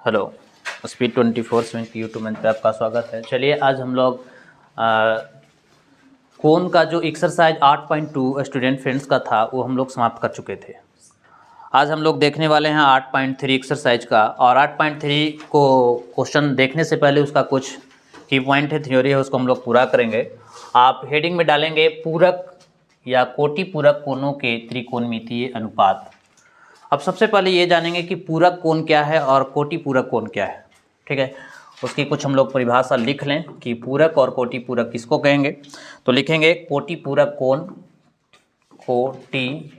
Hello, speed 24 की YouTube मंच पे आपका स्वागत है। चलिए आज हम लोग कोन का जो एक्सरसाइज 8.2 स्टूडेंट फ्रेंड्स का था वो हम लोग समाप्त कर चुके थे। आज हम लोग देखने वाले हैं 8.3 एक्सरसाइज का। और 8.3 को क्वेश्चन देखने से पहले उसका कुछ की पॉइंट है, थ्योरी है, उसको हम लोग पूरा करेंगे। आप हेडिंग में डालेंगे पूरक या कोटि पूरक कोणों के त्रिकोणमितीय अनुपात। अब सबसे पहले ये जानेंगे कि पूरक कोण क्या है और कोटि पूरक कोण क्या है। ठीक है, उसकी कुछ हम लोग परिभाषा लिख लें कि पूरक और कोटि पूरक किसको कहेंगे। तो लिखेंगे कोटि पूरक कोण, कोटि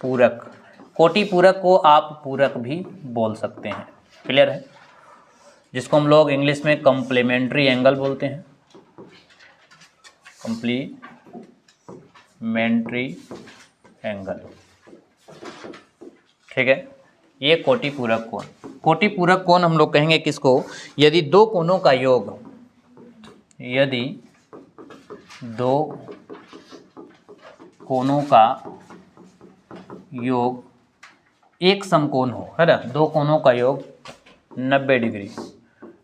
पूरक। कोटि पूरक को आप पूरक भी बोल सकते हैं, क्लियर है, जिसको हम लोग इंग्लिश में कॉम्प्लीमेंट्री एंगल बोलते हैं। कॉम्प्लीमेंट्री एंगल, ठीक है, ये कोटि पूरक कोण। कोटि पूरक कोण हम लोग कहेंगे किसको, यदि दो कोणों का योग, यदि दो कोणों का योग एक समकोण हो, है ना। दो कोणों का योग 90 डिग्री,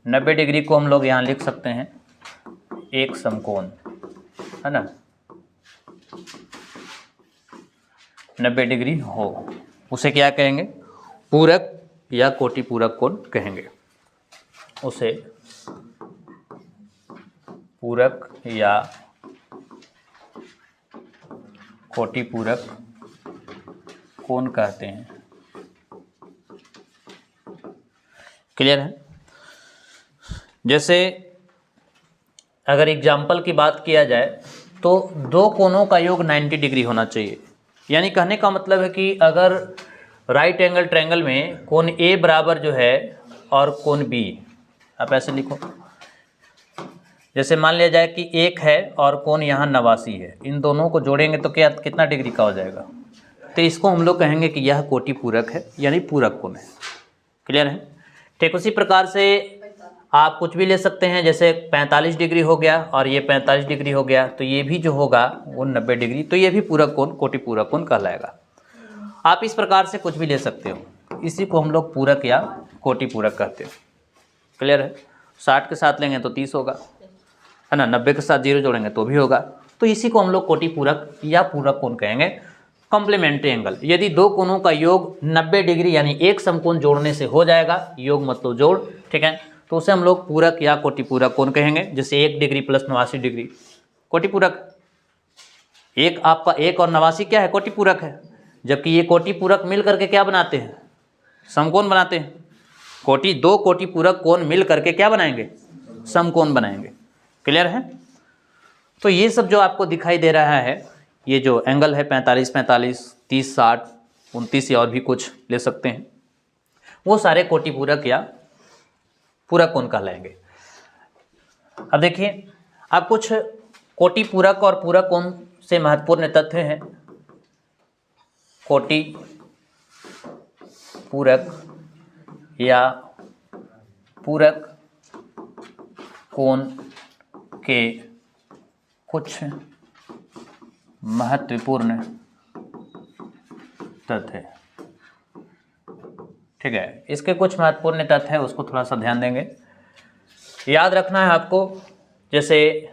90 डिग्री को हम लोग यहाँ लिख सकते हैं एक समकोण, है ना, 90 डिग्री हो, उसे क्या कहेंगे, पूरक या कोटि पूरक कोण कहेंगे। उसे पूरक या कोटि पूरक कोण कहते हैं, क्लियर है। जैसे अगर एग्जाम्पल की बात किया जाए तो दो कोणों का योग 90 डिग्री होना चाहिए। यानी कहने का मतलब है कि अगर राइट एंगल ट्रायंगल में कोण ए बराबर जो है और कोण बी, आप ऐसे लिखो, जैसे मान लिया जाए कि एक है और कोण यहाँ 89 है, इन दोनों को जोड़ेंगे तो क्या कितना डिग्री का हो जाएगा। तो इसको हम लोग कहेंगे कि यह कोटि पूरक है, यानी पूरक कोण है, क्लियर है। ठीक उसी प्रकार से आप कुछ भी ले सकते हैं, जैसे 45 डिग्री हो गया और ये 45 डिग्री हो गया, तो ये भी जो होगा वो 90 डिग्री, तो ये भी पूरक कोण कोटि पूरक कोण कहलाएगा। आप इस प्रकार से कुछ भी ले सकते हो, इसी को हम लोग पूरक या कोटि पूरक कहते हो, क्लियर है। 60 के साथ लेंगे तो 30 होगा, है ना, 90 के साथ 0 जोड़ेंगे तो भी होगा। तो इसी को हम लोग कोटि पूरक या पूरक कोण कहेंगे। कॉम्प्लीमेंट्री एंगल, यदि दो कोणों का योग 90 डिग्री यानी एक समकोण जोड़ने से हो जाएगा, योग मतलब जोड़, ठीक है, तो उसे हम लोग पूरक या कोटि पूरक कोण कहेंगे। जैसे 1 डिग्री प्लस 89 डिग्री कोटि पूरक, एक आपका 1 और 89 क्या है, कोटि पूरक है। जबकि ये कोटि पूरक मिल करके क्या बनाते हैं, समकोण बनाते हैं। कोटि दो कोटि पूरक कोण मिल करके क्या बनाएंगे, समकोण बनाएंगे, क्लियर है। तो ये सब जो आपको दिखाई दे रहा है, ये जो एंगल है 45 45 30 60 29 या और भी कुछ ले सकते हैं, वो सारे कोटि पूरक या पूरक कोण कहलाएंगे। अब देखिए, अब कुछ कोटि पूरक और पूरक कोण से महत्वपूर्ण तथ्य हैं। कोटि पूरक या पूरक कोण के कुछ महत्वपूर्ण तथ्य, ठीक है, इसके कुछ महत्वपूर्ण तथ्य है, उसको थोड़ा सा ध्यान देंगे, याद रखना है आपको। जैसे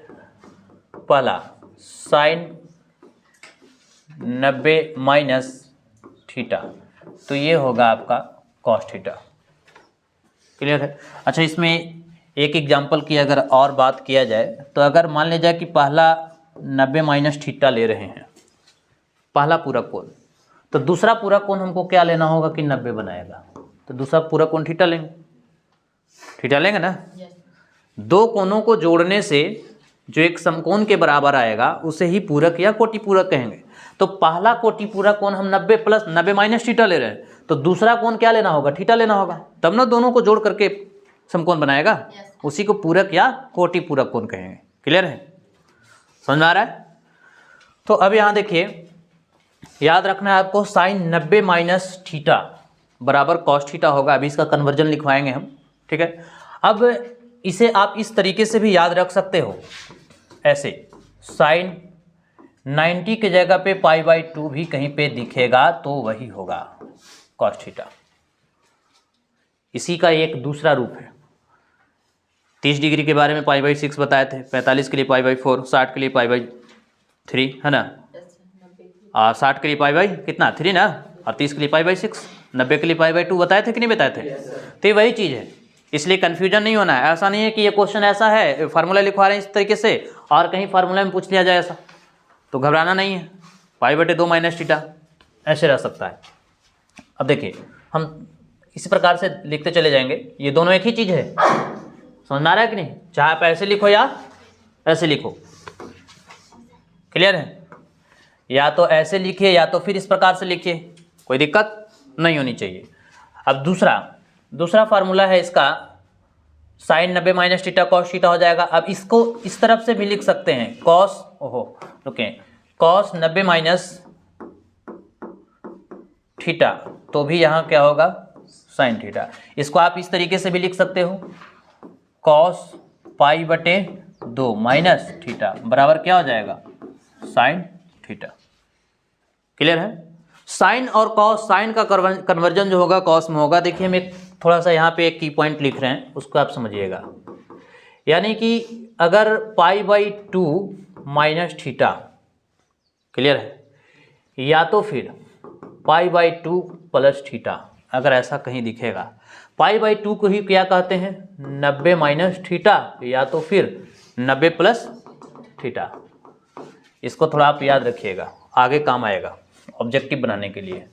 पहला साइन 90 माइनस थीटा, तो ये होगा आपका कॉस थीटा, क्लियर है। अच्छा, इसमें एक एग्जाम्पल की अगर और बात किया जाए तो अगर मान लिया जाए कि पहला 90 माइनस थीटा ले रहे हैं, पहला पूरक कोण, तो दूसरा पूरक कोण हमको क्या लेना होगा कि 90 बनाएगा, तो दूसरा पूरक कोण थीटा लेंगे, थीटा लेंगे ना। दो कोणों को जोड़ने से जो एक समकोण के बराबर आएगा उसे ही पूरक या कोटि पूरक कहेंगे। तो पहला कोटि पूरक कोण हम 90 प्लस 90 माइनस थीटा ले रहे हैं, तो दूसरा कोण क्या लेना होगा, थीटा लेना होगा, तब ना दोनों को जोड़ करके समकोण बनाएगा, उसी को पूरक या कोटि पूरक कोण कहेंगे, क्लियर है, समझ में आ रहा है। तो अब यहाँ देखिए, याद रखना है आपको, साइन 90 माइनस थीटा बराबर कॉस थीटा होगा। अभी इसका कन्वर्जन लिखवाएंगे हम, ठीक है। अब इसे आप इस तरीके से भी याद रख सकते हो, ऐसे साइन 90 के जगह पे π/2 भी कहीं पे दिखेगा तो वही होगा कॉस थीटा, इसी का एक दूसरा रूप है। 30 डिग्री के बारे में π/6 बताए थे, 45 के लिए π/4, 60 के लिए π/3 है ना, 60 के लिए कितना 3 ना, और 30 के लिए π/6, 90 के लिए π/2 बताए थे कि नहीं बताए थे। तो ये वही चीज़ है, इसलिए कन्फ्यूजन नहीं होना है। ऐसा नहीं है कि ये क्वेश्चन ऐसा है फार्मूला लिखवा रहे हैं इस तरीके से और कहीं फार्मूला में पूछ लिया जाए ऐसा, तो घबराना नहीं है। π/2 - थीटा ऐसे रह सकता है। अब देखिए हम इसी प्रकार से लिखते चले जाएंगे, ये दोनों एक ही चीज़ है, समझ में आ रहा है कि नहीं, चाहे आप ऐसे लिखो या ऐसे लिखो, क्लियर है, या तो ऐसे लिखिए या तो फिर इस प्रकार से लिखिए, कोई दिक्कत नहीं होनी चाहिए। अब दूसरा फार्मूला है इसका sin 90 - थीटा cos थीटा हो जाएगा। अब इसको इस तरफ से भी लिख सकते हैं, cos cos 90 - थीटा, तो भी यहाँ क्या होगा sin थीटा। इसको आप इस तरीके से भी लिख सकते हो, cos π/2 माइनस थीटा बराबर क्या हो जाएगा sin थीटा। क्लियर है। साइन और कॉस, साइन का कन्वर्जन जो होगा कॉस में होगा। देखिए हम एक थोड़ा सा यहाँ पे एक की पॉइंट लिख रहे हैं, उसको आप समझिएगा। यानी कि अगर π/2 माइनस थीटा, क्लियर है, या तो फिर π/2 प्लस थीटा, अगर ऐसा कहीं दिखेगा, π/2 को ही क्या कहते हैं 90 - थीटा, या तो फिर 90 प्लस थीटा। इसको थोड़ा आप याद रखिएगा, आगे काम आएगा ऑब्जेक्टिव बनाने के लिए।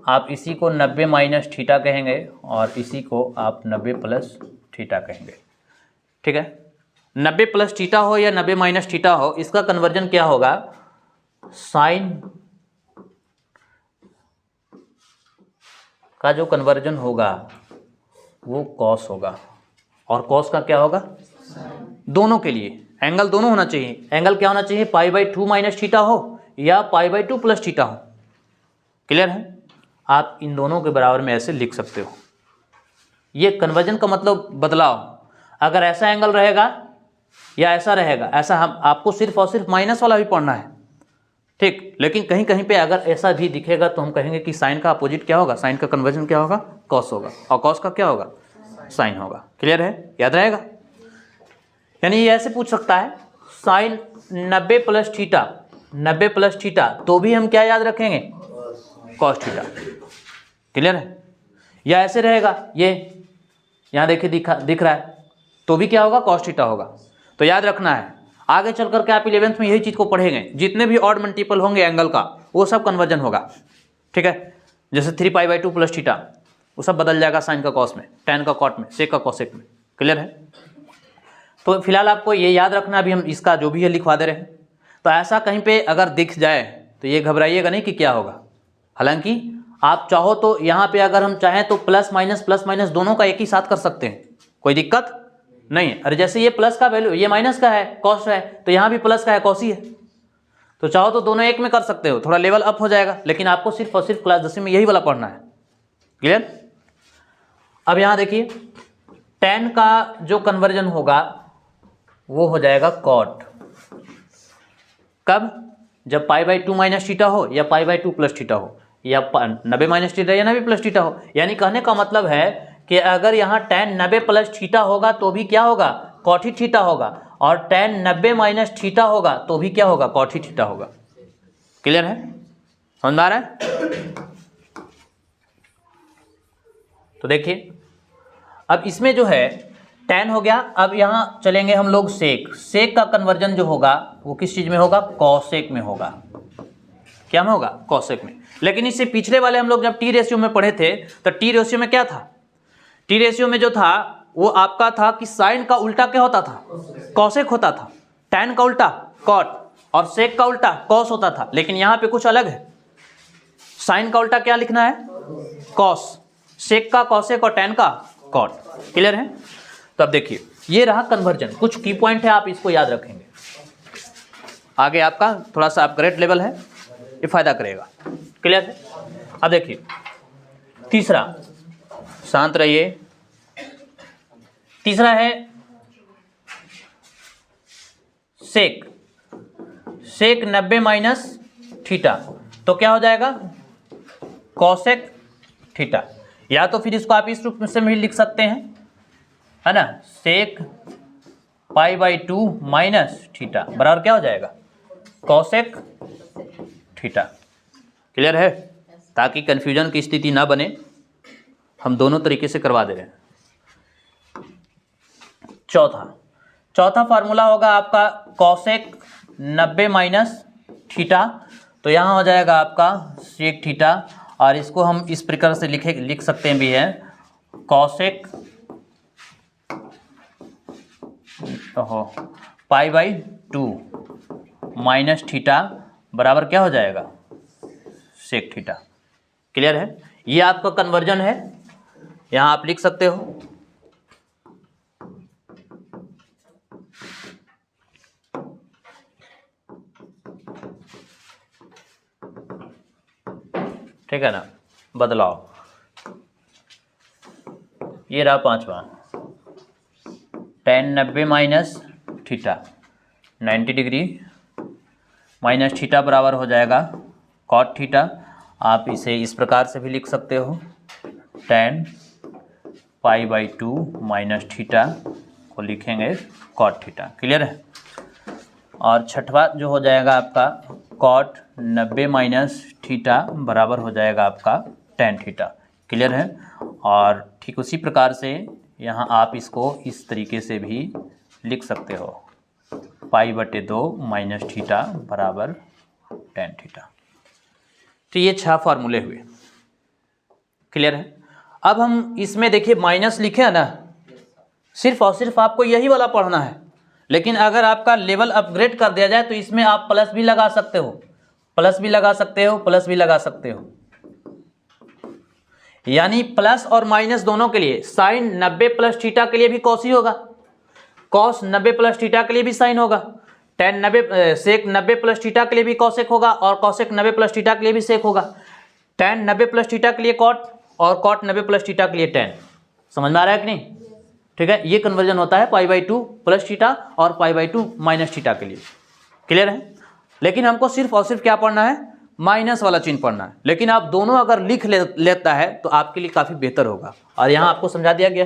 आप इसी को 90 - थीटा कहेंगे और इसी को आप 90 प्लस थीटा कहेंगे, ठीक है। 90 प्लस थीटा हो या 90 - थीटा हो, इसका कन्वर्जन क्या होगा, साइन का जो कन्वर्जन होगा वो कॉस होगा, और कॉस का क्या होगा, दोनों के लिए एंगल दोनों होना चाहिए। एंगल क्या होना चाहिए, π/2 माइनस थीटा हो या π/2 प्लस थीटा हो, क्लियर है। आप इन दोनों के बराबर में ऐसे लिख सकते हो। ये कन्वर्जन का मतलब बदलाव, अगर ऐसा एंगल रहेगा या ऐसा रहेगा, ऐसा हम आपको सिर्फ और सिर्फ माइनस वाला भी पढ़ना है, ठीक। लेकिन कहीं कहीं पे अगर ऐसा भी दिखेगा तो हम कहेंगे कि साइन का अपोजिट क्या होगा, साइन का कन्वर्जन क्या होगा, कॉस होगा, और कॉस का क्या होगा, साइन होगा। क्लियर है, याद रहेगा। यानी ये ऐसे पूछ सकता है sine 90 plus theta, 90 plus theta, तो भी हम क्या याद रखेंगे, कॉस थीटा। क्लियर है। या ऐसे रहेगा, ये यहाँ देखिए दिख रहा है, तो भी क्या होगा, कॉस थीटा होगा। तो याद रखना है, आगे चल करके आप 11th में यही चीज़ को पढ़ेंगे, जितने भी ऑड मल्टीपल होंगे एंगल का वो सब कन्वर्जन होगा, ठीक है। जैसे 3π/2 प्लस थीटा, वो सब बदल जाएगा साइन का कॉस में, टैन का कॉट में, सेक का कॉसेक में। क्लियर है। तो फिलहाल आपको ये याद रखना, अभी हम इसका जो भी है लिखवा दे रहे हैं। तो ऐसा कहीं पे अगर दिख जाए तो ये घबराइएगा नहीं कि क्या होगा। हालांकि आप चाहो तो यहाँ पे अगर हम चाहें तो प्लस माइनस दोनों का एक ही साथ कर सकते हैं, कोई दिक्कत नहीं। अरे जैसे ये प्लस का वैल्यू, ये माइनस का है, कॉस है, तो यहाँ भी प्लस का है, कॉस ही है, तो चाहो तो दोनों एक में कर सकते हो, थोड़ा लेवल अप हो जाएगा। लेकिन आपको सिर्फ और सिर्फ क्लास 10वीं में यही वाला पढ़ना है। क्लियर। अब यहाँ देखिए tan का जो कन्वर्जन होगा वो हो जाएगा कॉट। कब, जब π/2 माइनस थीटा हो या π/2 प्लस थीटा हो, या 90 माइनस थीटा या 90 प्लस थीटा हो। यानी कहने का मतलब है कि अगर यहाँ tan 90 प्लस थीटा होगा तो भी क्या होगा, कॉट ही थीटा होगा, और tan 90 माइनस थीटा होगा तो भी क्या होगा, कॉट ही थीटा होगा। क्लियर है, समझ में आ रहा है। तो देखिए अब इसमें जो है tan हो गया। अब यहाँ चलेंगे हम लोग सेक। सेक का कन्वर्जन जो होगा वो किस चीज में होगा, कॉसेक में होगा। क्या में होगा, कॉसेक में। लेकिन इससे पिछले वाले हम लोग जब टी रेशियो में पढ़े थे तो टी रेशियो में क्या था, टी रेशियो में जो था वो आपका था कि साइन का उल्टा क्या होता था, कॉसेक होता था। tan का उल्टा कॉट और सेक का उल्टा कॉस होता था। लेकिन यहाँ पे कुछ अलग है, साइन का उल्टा क्या लिखना है, कॉस, सेक का कॉसेक और tan का कॉट। क्लियर है। तो अब देखिए ये रहा कन्वर्जन, कुछ की पॉइंट है, आप इसको याद रखेंगे, आगे आपका थोड़ा सा अपग्रेड लेवल है, ये फायदा करेगा। क्लियर है। अब देखिए तीसरा, शांत रहिए, तीसरा है सेक। सेक 90 माइनस थीटा, तो क्या हो जाएगा, कॉसेक थीटा। या तो फिर इसको आप इस रूप से भी लिख सकते हैं, है ना, सेक पाई बाई 2 माइनस थीटा बराबर क्या हो जाएगा, कॉसेक थीटा। क्लियर है, ताकि कंफ्यूजन की स्थिति ना बने, हम दोनों तरीके से करवा दे रहे हैं। चौथा फार्मूला होगा आपका कॉसेक 90 माइनस थीटा, तो यहाँ हो जाएगा आपका सेक थीटा, और इसको हम इस प्रकार से लिख सकते हैं भी है, cosec pi by 2 minus theta बराबर क्या हो जाएगा, सेक थीटा। क्लियर है, ये आपका कन्वर्जन है, यहाँ आप लिख सकते हो। ठीक है ना, बदलाव ये रहा 5वां, tan 90 minus theta 90 degree minus theta बराबर हो जाएगा कॉट थीटा। आप इसे इस प्रकार से भी लिख सकते हो, tan pi by 2 minus theta को लिखेंगे कॉट थीटा। क्लियर है, और छठवा जो हो जाएगा आपका कॉट 90 माइनस थीटा बराबर हो जाएगा आपका tan थीटा। क्लियर है, और ठीक उसी प्रकार से यहाँ आप इसको इस तरीके से भी लिख सकते हो, पाई बटे 2 माइनस थीटा बराबर tan थीटा। तो ये 6 फार्मूले हुए। क्लियर है, अब हम इसमें देखिए माइनस लिखे है ना, सिर्फ और सिर्फ आपको यही वाला पढ़ना है, लेकिन अगर आपका लेवल अपग्रेड कर दिया जाए तो इसमें आप प्लस भी लगा सकते हो, प्लस भी लगा सकते हो, प्लस भी लगा सकते हो, यानी प्लस और माइनस दोनों के लिए। साइन 90 प्लस थीटा के लिए भी कॉस ही होगा, कॉस 90 प्लस थीटा के लिए भी साइन होगा, tan 90 सेक 90 प्लस थीटा के लिए भी कॉसेक होगा, और कॉसेक 90 प्लस थीटा के लिए भी सेक होगा, tan 90 प्लस थीटा के लिए कॉट, और कॉट 90 प्लस थीटा के लिए tan। समझ में आ रहा है कि नहीं? ठीक है, ये कन्वर्जन होता है पाई बाई 2 प्लस थीटा और पाई बाई 2 माइनस थीटा के लिए। क्लियर है, लेकिन हमको सिर्फ और सिर्फ क्या पढ़ना है, माइनस वाला चिन्ह पढ़ना है। लेकिन आप दोनों अगर लिख लेता है तो आपके लिए काफ़ी बेहतर होगा, और यहाँ आपको समझा दिया गया।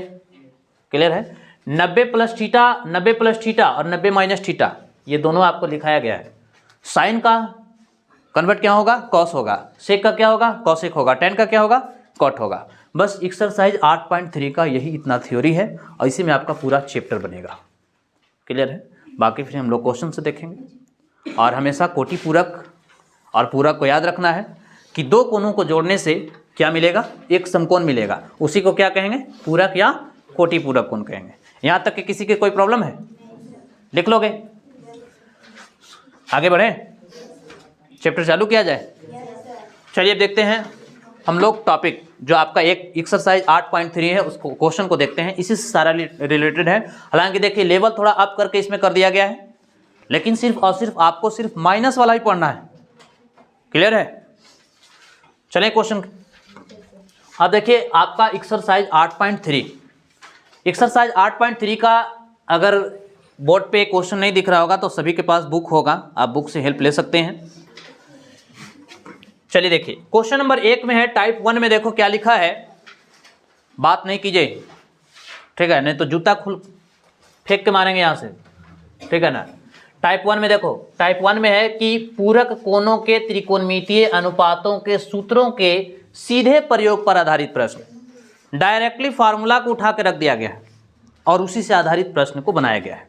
क्लियर है, 90 प्लस थीटा, 90 प्लस थीटा और 90 माइनस थीटा, ये दोनों आपको लिखाया गया है। साइन का कन्वर्ट क्या होगा, कॉस होगा, सेक का क्या होगा, कॉसेक होगा, tan का क्या होगा, कॉट होगा। बस एक्सरसाइज 8.3 का यही इतना थ्योरी है, और इसी में आपका पूरा चैप्टर बनेगा। क्लियर है, बाकी फिर हम लोग क्वेश्चन से देखेंगे। और हमेशा कोटि पूरक और पूरक को याद रखना है कि दो कोणों को जोड़ने से क्या मिलेगा, एक समकोण मिलेगा, उसी को क्या कहेंगे, पूरक या कोटि पूरक कोण कहेंगे। यहाँ तक कि किसी के कोई प्रॉब्लम है, लिख लोगे? आगे बढ़े, चैप्टर चालू किया जाए। चलिए अब देखते हैं हम लोग टॉपिक जो आपका एक एक्सरसाइज 8.3 है, उसको क्वेश्चन को देखते हैं, इसी से सारा रिलेटेड है। हालांकि देखिए लेवल थोड़ा अप करके इसमें कर दिया गया है, लेकिन सिर्फ और सिर्फ आपको सिर्फ माइनस वाला ही पढ़ना है। क्लियर है, चलिए क्वेश्चन। अब देखिए आपका एक्सरसाइज 8.3, एक्सरसाइज 8.3 का अगर बोर्ड पे क्वेश्चन नहीं दिख रहा होगा तो सभी के पास बुक होगा, आप बुक से हेल्प ले सकते हैं। चलिए देखिए क्वेश्चन नंबर 1 में है, टाइप 1 में देखो क्या लिखा है, बात नहीं कीजिए, ठीक है, नहीं तो जूता खुल फेंक के मारेंगे यहाँ से, ठीक है ना। टाइप 1 में देखो, टाइप 1 में है कि पूरक कोणों के त्रिकोणमितीय अनुपातों के सूत्रों के सीधे प्रयोग पर आधारित प्रश्न। डायरेक्टली फार्मूला को उठा के रख दिया गया है और उसी से आधारित प्रश्न को बनाया गया है।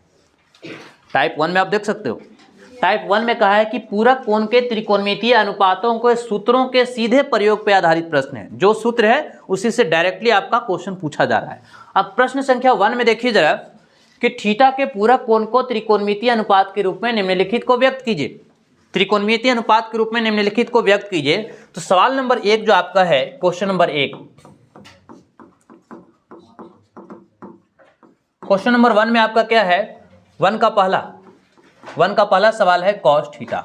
टाइप 1 में आप देख सकते हो, टाइप 1 में कहा है कि पूरक कोण के त्रिकोणमितीय अनुपातों के सूत्रों के सीधे प्रयोग पर आधारित प्रश्न है। जो सूत्र है उसी से डायरेक्टली आपका क्वेश्चन पूछा जा रहा है। अब प्रश्न संख्या 1 में देखिए जरा कि थीटा के पूरक कोण को त्रिकोणमितीय अनुपात के रूप में निम्नलिखित को व्यक्त कीजिए। त्रिकोणमितीय अनुपात के रूप में निम्नलिखित को व्यक्त कीजिए। तो सवाल नंबर 1 जो आपका है, क्वेश्चन नंबर 1, क्वेश्चन नंबर 1 में आपका क्या है, 1 का पहला सवाल है कॉस थीटा।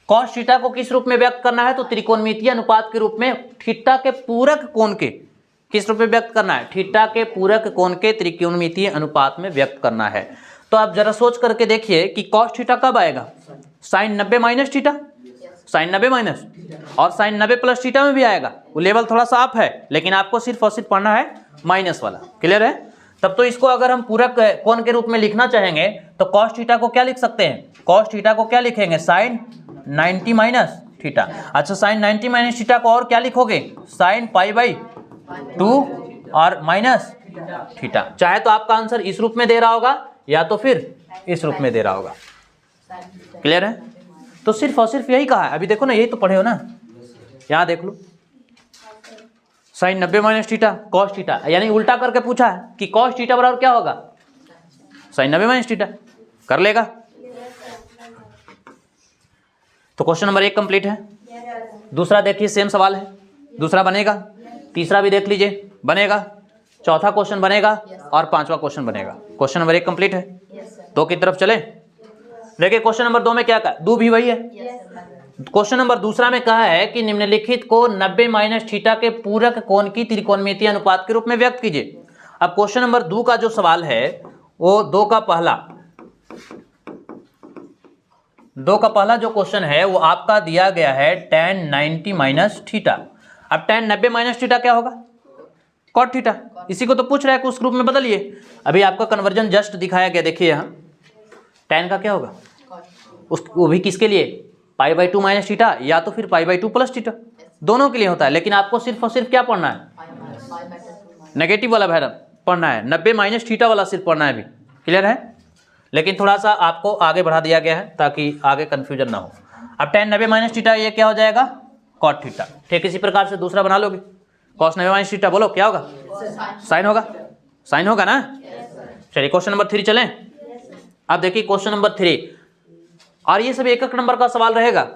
कॉस थीटा को किस रूप में व्यक्त करना है, तो त्रिकोणमितीय अनुपात के रूप में थीटा के पूरक कोण के किस रूप में व्यक्त करना है, थीटा के पूरक कोण के त्रिकोणमितीय अनुपात में व्यक्त करना है। तो आप जरा सोच करके देखिए कि कॉस थीटा कब आएगा, sine 90 minus theta, sine 90 minus, और साइन 90 प्लस थीटा में भी आएगा। वो लेवल थोड़ा सा अप है, लेकिन आपको सिर्फ और सिर्फ पढ़ना है माइनस वाला। क्लियर है? तब तो इसको अगर हम पूरा कोण के रूप में लिखना चाहेंगे तो कॉस थीटा को क्या लिख सकते हैं? कॉस थीटा को क्या लिखेंगे? Sine 90 minus theta. अच्छा, साइन 90 माइनस थीटा को और क्या लिखोगे? साइन π/2 और माइनस थीटा। चाहे तो आपका आंसर इस रूप में दे रहा होगा या तो फिर इस रूप में दे रहा होगा। क्लियर है? तो सिर्फ और सिर्फ यही कहा है। अभी देखो ना, यही तो पढ़े हो ना, यहाँ देख लो, sine 90 minus theta cos theta, यानी उल्टा करके पूछा है कि कॉस थीटा बराबर क्या होगा? Sine 90 minus theta. कर लेगा? तो क्वेश्चन नंबर 1 कंप्लीट है। दूसरा देखिए, सेम सवाल है, दूसरा बनेगा, तीसरा भी देख लीजिए बनेगा, चौथा क्वेश्चन बनेगा और पांचवा क्वेश्चन बनेगा। क्वेश्चन नंबर 1 कंप्लीट है। 2 की तरफ चले। देखिए क्वेश्चन नंबर 2 में क्या कहा, दो भी वही है। क्वेश्चन नंबर दूसरा में कहा है कि निम्नलिखित को 90 माइनस थीटा के पूरक कोण की त्रिकोणमितीय अनुपात के रूप में व्यक्त कीजिए। अब क्वेश्चन नंबर 2 का जो सवाल है वो 2 का पहला जो क्वेश्चन है वो आपका दिया गया है tan 90 माइनस थीटा। अब tan 90 माइनस थीटा क्या होगा? Cot theta. इसी को तो पूछ रहा है कि उस ग्रुप में बदलिए। अभी आपका कन्वर्जन जस्ट दिखाया गया, देखिए यहाँ tan का क्या होगा, वो भी किसके लिए? π/2 माइनस थीटा या तो फिर π/2 प्लस थीटा, दोनों के लिए होता है। लेकिन आपको सिर्फ और सिर्फ क्या पढ़ना है? नेगेटिव वाला भैरव पढ़ना है, 90 माइनस थीटा वाला सिर्फ पढ़ना है अभी। क्लियर है? लेकिन थोड़ा सा आपको आगे बढ़ा दिया गया है ताकि आगे कंफ्यूजन ना हो। अब tan 90 माइनस थीटा ये क्या हो जाएगा? Cot theta. ठीक इसी प्रकार से दूसरा बना लोगे, कॉस 90 माइनस थीटा, बोलो क्या होगा? साइन होगा। साइन होगा ना? चलिए क्वेश्चन नंबर 3 चलें। अब देखिए क्वेश्चन नंबर 3, और ये सब 1 नंबर का सवाल रहेगा।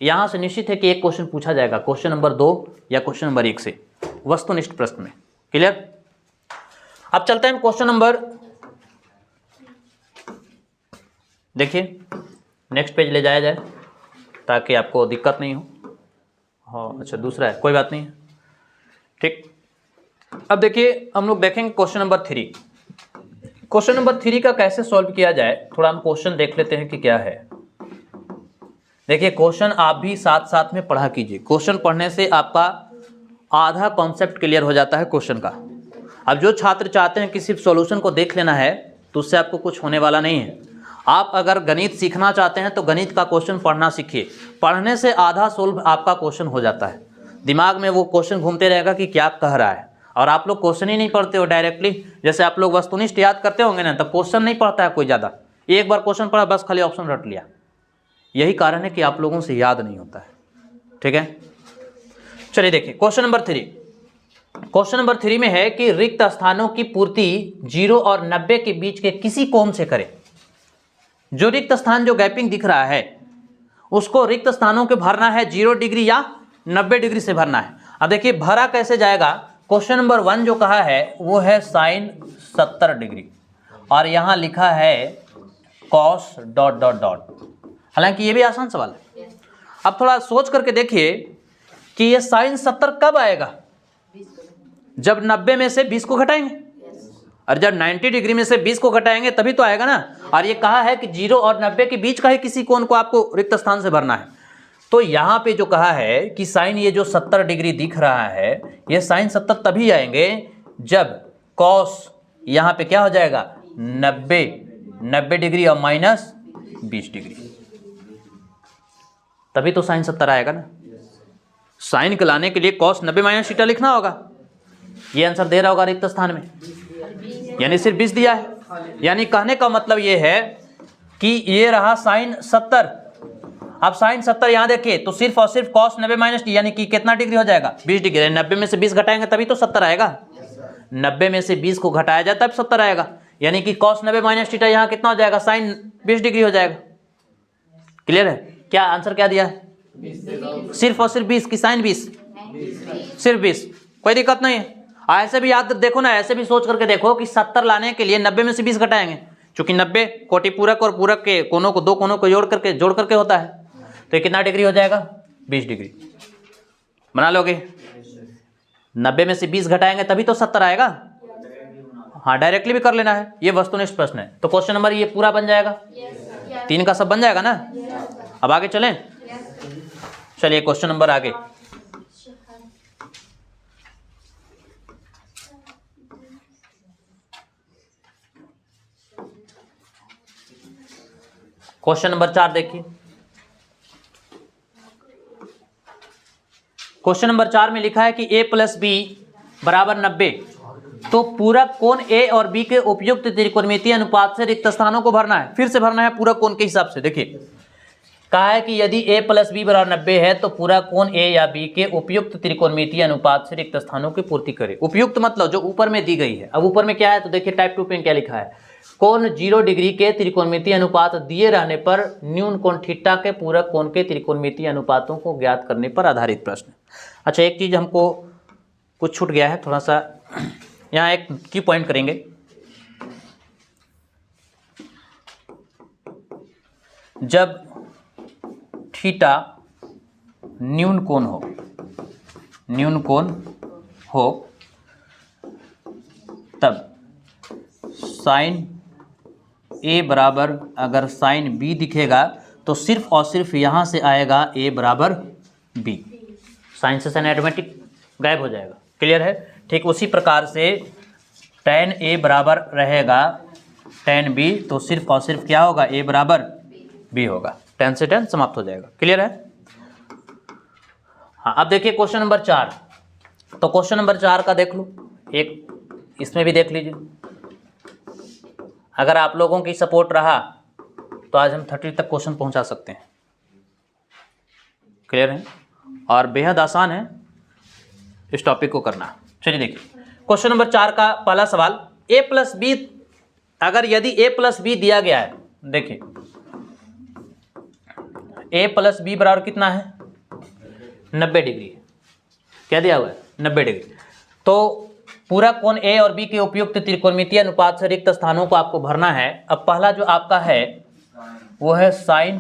यहां से निश्चित है कि एक क्वेश्चन पूछा जाएगा क्वेश्चन नंबर 2 या क्वेश्चन नंबर 1 से, वस्तुनिष्ठ प्रश्न में। क्लियर? अब चलते हैं क्वेश्चन नंबर, देखिए नेक्स्ट पेज ले जाया जाए ताकि आपको दिक्कत नहीं हो। हाँ अच्छा, दूसरा है, कोई बात नहीं है, ठीक। अब देखिए हम लोग देखेंगे क्वेश्चन नंबर 3। क्वेश्चन नंबर 3 का कैसे सॉल्व किया जाए, थोड़ा हम क्वेश्चन देख लेते हैं कि क्या है। देखिए क्वेश्चन आप भी साथ साथ में पढ़ा कीजिए। क्वेश्चन पढ़ने से आपका आधा कॉन्सेप्ट क्लियर हो जाता है क्वेश्चन का। अब जो छात्र चाहते हैं कि सिर्फ सॉल्यूशन को देख लेना है तो उससे आपको कुछ होने वाला नहीं है। आप अगर गणित सीखना चाहते हैं तो गणित का क्वेश्चन पढ़ना सीखिए। पढ़ने से आधा सोल्व आपका क्वेश्चन हो जाता है। दिमाग में वो क्वेश्चन घूमते रहेगा कि क्या कह रहा है, और आप लोग क्वेश्चन ही नहीं पढ़ते हो डायरेक्टली। जैसे आप लोग वस्तुनिष्ठ याद करते होंगे ना, तो क्वेश्चन नहीं पढ़ता है कोई ज़्यादा, एक बार क्वेश्चन पढ़ा बस खाली ऑप्शन रट लिया। यही कारण है कि आप लोगों से याद नहीं होता है। ठीक है, चलिए देखिए क्वेश्चन नंबर 3। क्वेश्चन नंबर 3 में है कि रिक्त स्थानों की पूर्ति 0 और 90 के बीच के किसी कोण से करें। जो रिक्त स्थान, जो गैपिंग दिख रहा है, उसको रिक्त स्थानों के भरना है 0 डिग्री या 90 डिग्री से भरना है। अब देखिए भरा कैसे जाएगा। क्वेश्चन नंबर 1 जो कहा है वो है साइन 70 डिग्री, और यहां लिखा है कॉस ... हालांकि ये भी आसान सवाल है। अब थोड़ा सोच करके देखिए कि ये साइन 70 कब आएगा? जब 90 में से 20 को घटाएंगे, और जब 90 डिग्री में से 20 को घटाएंगे तभी तो आएगा ना। और ये कहा है कि 0 और 90 के बीच का ही किसी कोण को आपको रिक्त स्थान से भरना है। तो यहाँ पे जो कहा है कि साइन ये जो 70 डिग्री दिख रहा है, ये साइन 70 तभी आएंगे जब कॉस यहाँ पे क्या हो जाएगा 90 डिग्री और माइनस 20 डिग्री, तभी तो साइन 70 आएगा ना। साइन को लाने के लिए कॉस 90 माइनस थीटा लिखना होगा। ये आंसर दे रहा होगा रिक्त स्थान में, यानी सिर्फ 20 दिया है। यानी कहने का मतलब ये है कि ये रहा साइन 70। अब साइन 70 यहाँ देखिए तो सिर्फ और सिर्फ कॉस 90 माइनस यानी कि कितना डिग्री हो जाएगा 20 डिग्री। 90 में से 20 घटाएंगे तभी तो 70 आएगा। 90 में से 20 को घटाया जाए तब 70 आएगा। यानी कि कॉस 90 माइनस थीटा यहाँ कितना हो जाएगा, साइन 20 डिग्री हो जाएगा। क्लियर है? क्या आंसर क्या दिया है? सिर्फ और सिर्फ 20 की साइन 20, सिर्फ 20, कोई दिक्कत नहीं है। ऐसे भी याद देखो ना, ऐसे भी सोच करके देखो कि 70 लाने के लिए 90 में से 20 घटाएंगे, क्योंकि 90 कोटि पूरक और पूरक के कोनों को, दो कोनों को जोड़ करके होता है। तो ये कितना डिग्री हो जाएगा 20 डिग्री। बना लोगे? 90 में से 20 घटाएंगे तभी तो 70 आएगा। हाँ डायरेक्टली भी कर लेना है, ये वस्तुनिष्ठ प्रश्न है। तो क्वेश्चन नंबर ये पूरा बन जाएगा, 3 का सब बन जाएगा ना। अब आगे चलें। चलिए क्वेश्चन नंबर आगे। क्वेश्चन नंबर 4 देखिए। क्वेश्चन नंबर 4 में लिखा है कि a प्लस बी बराबर 90, तो पूरक कोण ए और बी के उपयुक्त त्रिकोणमितीय अनुपात से रिक्त स्थानों को भरना है। फिर से भरना है पूरक कोण के हिसाब से। देखिए कहा है कि यदि a प्लस बी बराबर 90 है तो पूरा कोण a या b के उपयुक्त त्रिकोणमितीय अनुपात से रिक्त स्थानों की पूर्ति करे। उपयुक्त मतलब जो ऊपर में दी गई है। अब ऊपर में क्या है तो देखिए टाइप 2 पे क्या लिखा है, कोण 0 डिग्री के त्रिकोणमितीय अनुपात दिए रहने पर न्यून कोण थीटा के पूरक कोण के त्रिकोणमितीय अनुपातों को ज्ञात करने पर आधारित प्रश्न। अच्छा एक चीज हमको कुछ छूट गया है थोड़ा सा, यहाँ एक की पॉइंट करेंगे। जब थीटा न्यून कोण हो तब साइन ए बराबर अगर साइन बी दिखेगा तो सिर्फ और सिर्फ यहाँ से आएगा ए बराबर बी। साइन से साइन ऑटोमेटिक गायब हो जाएगा। क्लियर है। ठीक उसी प्रकार से tan ए बराबर रहेगा tan बी, तो सिर्फ और सिर्फ क्या होगा, ए बराबर बी होगा। tan से tan समाप्त हो जाएगा। क्लियर है। हाँ अब देखिए क्वेश्चन नंबर 4। तो क्वेश्चन नंबर 4 का देख लो, एक इसमें भी देख लीजिए। अगर आप लोगों की सपोर्ट रहा तो आज हम 30 तक क्वेश्चन पहुंचा सकते हैं। क्लियर है और बेहद आसान है इस टॉपिक को करना। चलिए देखिए क्वेश्चन नंबर 4 का पहला सवाल, a प्लस बी, अगर यदि a प्लस बी दिया गया है, देखिए a प्लस बी बराबर कितना है 90 डिग्री। क्या दिया हुआ है 90 डिग्री। तो पूरा कोण a और b के उपयुक्त त्रिकोणमितीय अनुपात से रिक्त स्थानों को आपको भरना है। अब पहला जो आपका है वो है साइन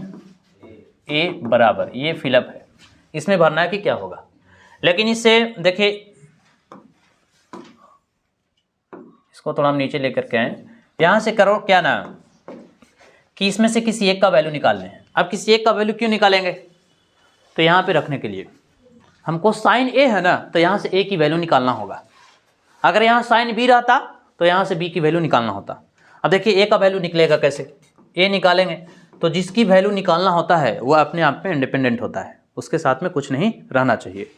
a बराबर, ये फिलअप है, इसमें भरना है कि क्या होगा। लेकिन इससे देखिए इसको थोड़ा हम नीचे लेकर के आए, यहां से करो क्या ना कि इसमें से किसी एक का वैल्यू निकाल लें। अब किसी एक का वैल्यू क्यों निकालेंगे, तो यहाँ पे रखने के लिए हमको साइन ए है ना, तो यहाँ से ए की वैल्यू निकालना होगा। अगर यहाँ साइन बी रहता तो यहाँ से बी की वैल्यू निकालना होता। अब देखिए ए का वैल्यू निकलेगा कैसे, ए निकालेंगे तो जिसकी वैल्यू निकालना होता है वो अपने आप में इंडिपेंडेंट होता है, उसके साथ में कुछ नहीं रहना चाहिए।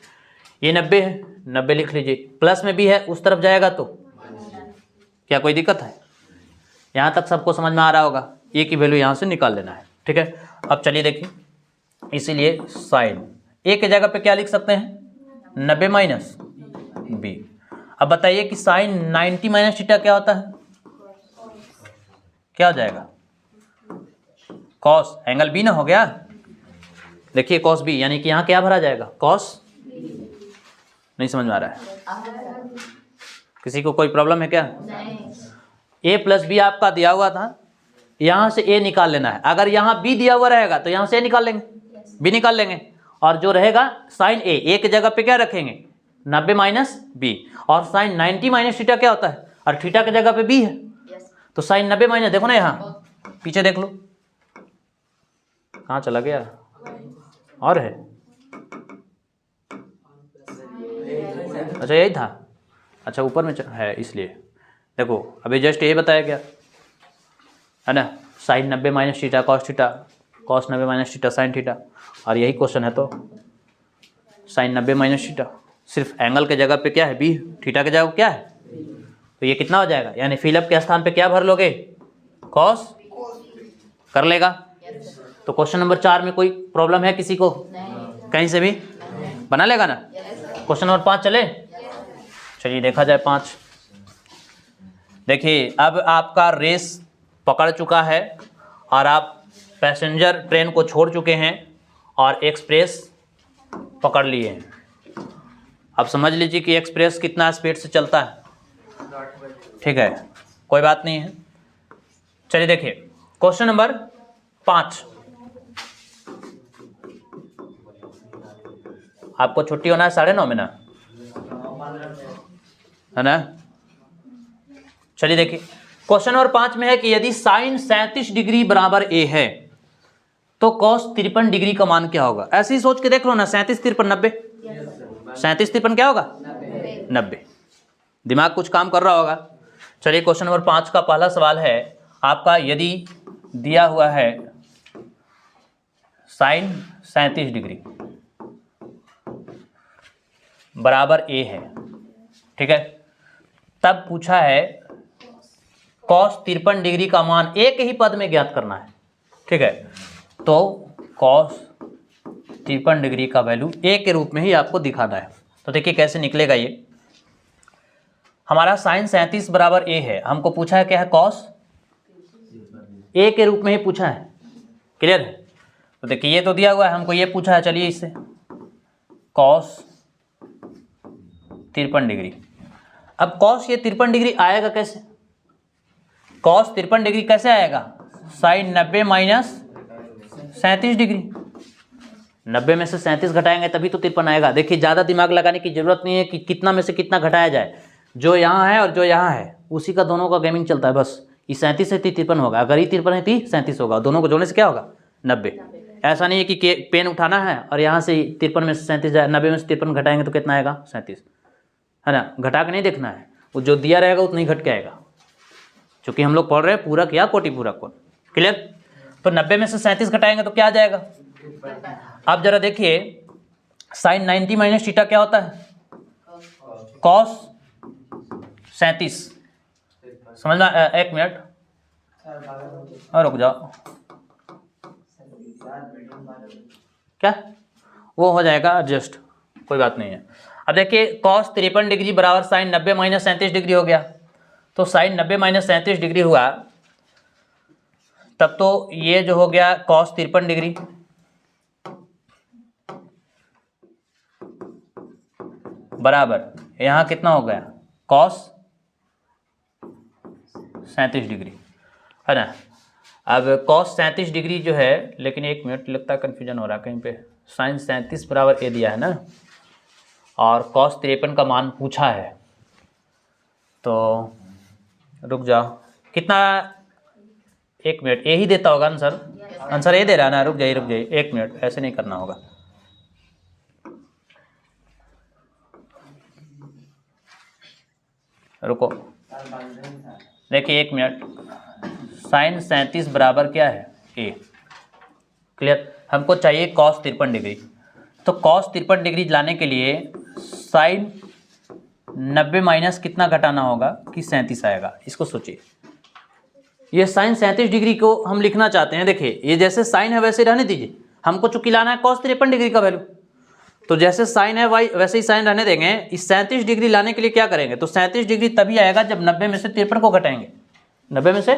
ये 90 है, 90 लिख लीजिए, प्लस में भी है उस तरफ जाएगा तो क्या कोई दिक्कत है। यहाँ तक सबको समझ में आ रहा होगा, ए की वैल्यू यहाँ से निकाल लेना है। ठीक है। अब चलिए देखिए, इसीलिए साइन ए के जगह पे क्या लिख सकते हैं 90 माइनस बी। अब बताइए कि साइन 90 माइनस थीटा क्या होता है, क्या हो जाएगा कॉस एंगल बी ना हो गया। देखिए कॉस बी यानी कि यहाँ क्या भरा जाएगा कॉस। नहीं समझ में आ रहा है किसी को, कोई प्रॉब्लम है क्या। ए प्लस बी आपका दिया हुआ था, यहाँ से ए निकाल लेना है। अगर यहाँ बी दिया हुआ रहेगा तो यहाँ से ए निकाल लेंगे, बी निकाल लेंगे, और जो रहेगा साइन ए के जगह पे क्या रखेंगे 90 माइनस बी, और साइन 90 माइनस थीटा क्या होता है, और थीटा के जगह पे बी है तो साइन 90 माइनस, देखो ना यहाँ पीछे देख लो कहाँ चला गया, और है अच्छा यही था, अच्छा ऊपर में है इसलिए देखो अभी जस्ट ये बताया गया है ना, sine 90 minus theta cos 90 minus theta sine theta, और यही क्वेश्चन है तो साइन 90 माइनस थीटा, सिर्फ एंगल के जगह पे क्या है बी, थीटा के जगह क्या है, तो ये कितना हो जाएगा, यानी फिलअप के स्थान पे क्या भर लोगे कॉस, कर लेगा। तो क्वेश्चन नंबर 4 में कोई प्रॉब्लम है किसी को, कहीं से भी बना लेगा ना। क्वेश्चन नंबर 5 चले, चलिए देखा जाए 5। देखिए अब आपका रेस पकड़ चुका है और आप पैसेंजर ट्रेन को छोड़ चुके हैं और एक्सप्रेस पकड़ लिए हैं। अब समझ लीजिए कि एक्सप्रेस कितना स्पीड से चलता है, ठीक है कोई बात नहीं है। चलिए देखिए क्वेश्चन नंबर 5, आपको छुट्टी होना है 9:30 में ना, है ना। चलिए देखिए क्वेश्चन नंबर 5 में है कि यदि साइन 37 डिग्री बराबर ए है तो cos 53 डिग्री का मान क्या होगा? ऐसे ही सोच के देख लो ना, 37 53 90, 37 53 क्या होगा? 90। दिमाग कुछ काम कर रहा होगा। चलिए क्वेश्चन नंबर 5 का पहला सवाल है आपका, यदि दिया हुआ है साइन 37 डिग्री बराबर ए है, ठीक है, तब पूछा है cos 53 डिग्री का मान एक ही पद में ज्ञात करना है, ठीक है। तो cos 53 डिग्री का वैल्यू ए के रूप में ही आपको दिखाना है। तो देखिए कैसे निकलेगा ये। हमारा साइन 37 बराबर ए है, हमको पूछा है क्या है? cos ए के रूप में ही पूछा है, क्लियर है। तो देखिए ये तो दिया हुआ है, हमको ये पूछा है, चलिए इससे cos 53 डिग्री। अब cos ये 53 डिग्री आएगा कैसे? cos 53 डिग्री कैसे आएगा? साइन 90 माइनस 37 डिग्री, 90 में से 37 घटाएंगे तभी तो 53 आएगा। देखिए ज़्यादा दिमाग लगाने की जरूरत नहीं है कि कितना में से कितना घटाया जाए, जो यहाँ है और जो यहाँ है उसी का दोनों का गेमिंग चलता है बस। ये 37 है 53 होगा, अगर ये 53 है 37 होगा, दोनों को जोड़ने से क्या होगा? 90। ऐसा नहीं है कि पेन उठाना है और यहाँ से 53 में से 37 जाए, 90 में से 53 घटाएंगे तो कितना आएगा? 37, है ना। घटा के नहीं देखना है, वो जो दिया रहेगा उतना ही घट के आएगा, क्योंकि हम लोग पढ़ रहे हैं पूरक या कोटि पूरक को, क्लियर। तो 90 में से 37 घटाएंगे तो क्या आ जाएगा? आप जरा देखिए साइन 90 माइनस थीटा क्या होता है? cos 37। समझना, एक मिनट और रुक जाओ, क्या वो हो जाएगा एडजस्ट, कोई बात नहीं है। अब देखिए cos 53 डिग्री बराबर साइन 90 माइनस 37 डिग्री हो गया। तो साइन 90 माइनस 37 डिग्री हुआ, तब तो ये जो हो गया cos 53 डिग्री बराबर यहाँ कितना हो गया? cos 37 डिग्री, है ना। अब cos 37 डिग्री जो है, लेकिन एक मिनट लगता है कन्फ्यूजन हो रहा है कहीं पे। साइन 37 बराबर ए दिया है ना, और cos 53 का मान पूछा है, तो रुक जाओ, कितना? एक मिनट, ए ही देता होगा आंसर, आंसर ए दे रहा है ना। रुक जाइए एक मिनट, ऐसे नहीं करना होगा। रुको देखिए एक मिनट, साइन 37 बराबर क्या है? ए, क्लियर। हमको चाहिए cos 53 डिग्री, तो cos 53 डिग्री लाने के लिए साइन 90 माइनस कितना घटाना होगा कि 37 आएगा? इसको सोचिए, ये साइन 37 डिग्री को हम लिखना चाहते हैं। देखिए ये जैसे साइन है वैसे रहने दीजिए, हमको चूंकि लाना है cos 53 डिग्री का वैल्यू, तो जैसे साइन है वैसे ही साइन रहने देंगे। इस 37 डिग्री लाने के लिए क्या करेंगे? तो 37 डिग्री तभी आएगा जब 90 में से 53 को घटाएंगे, 90 में से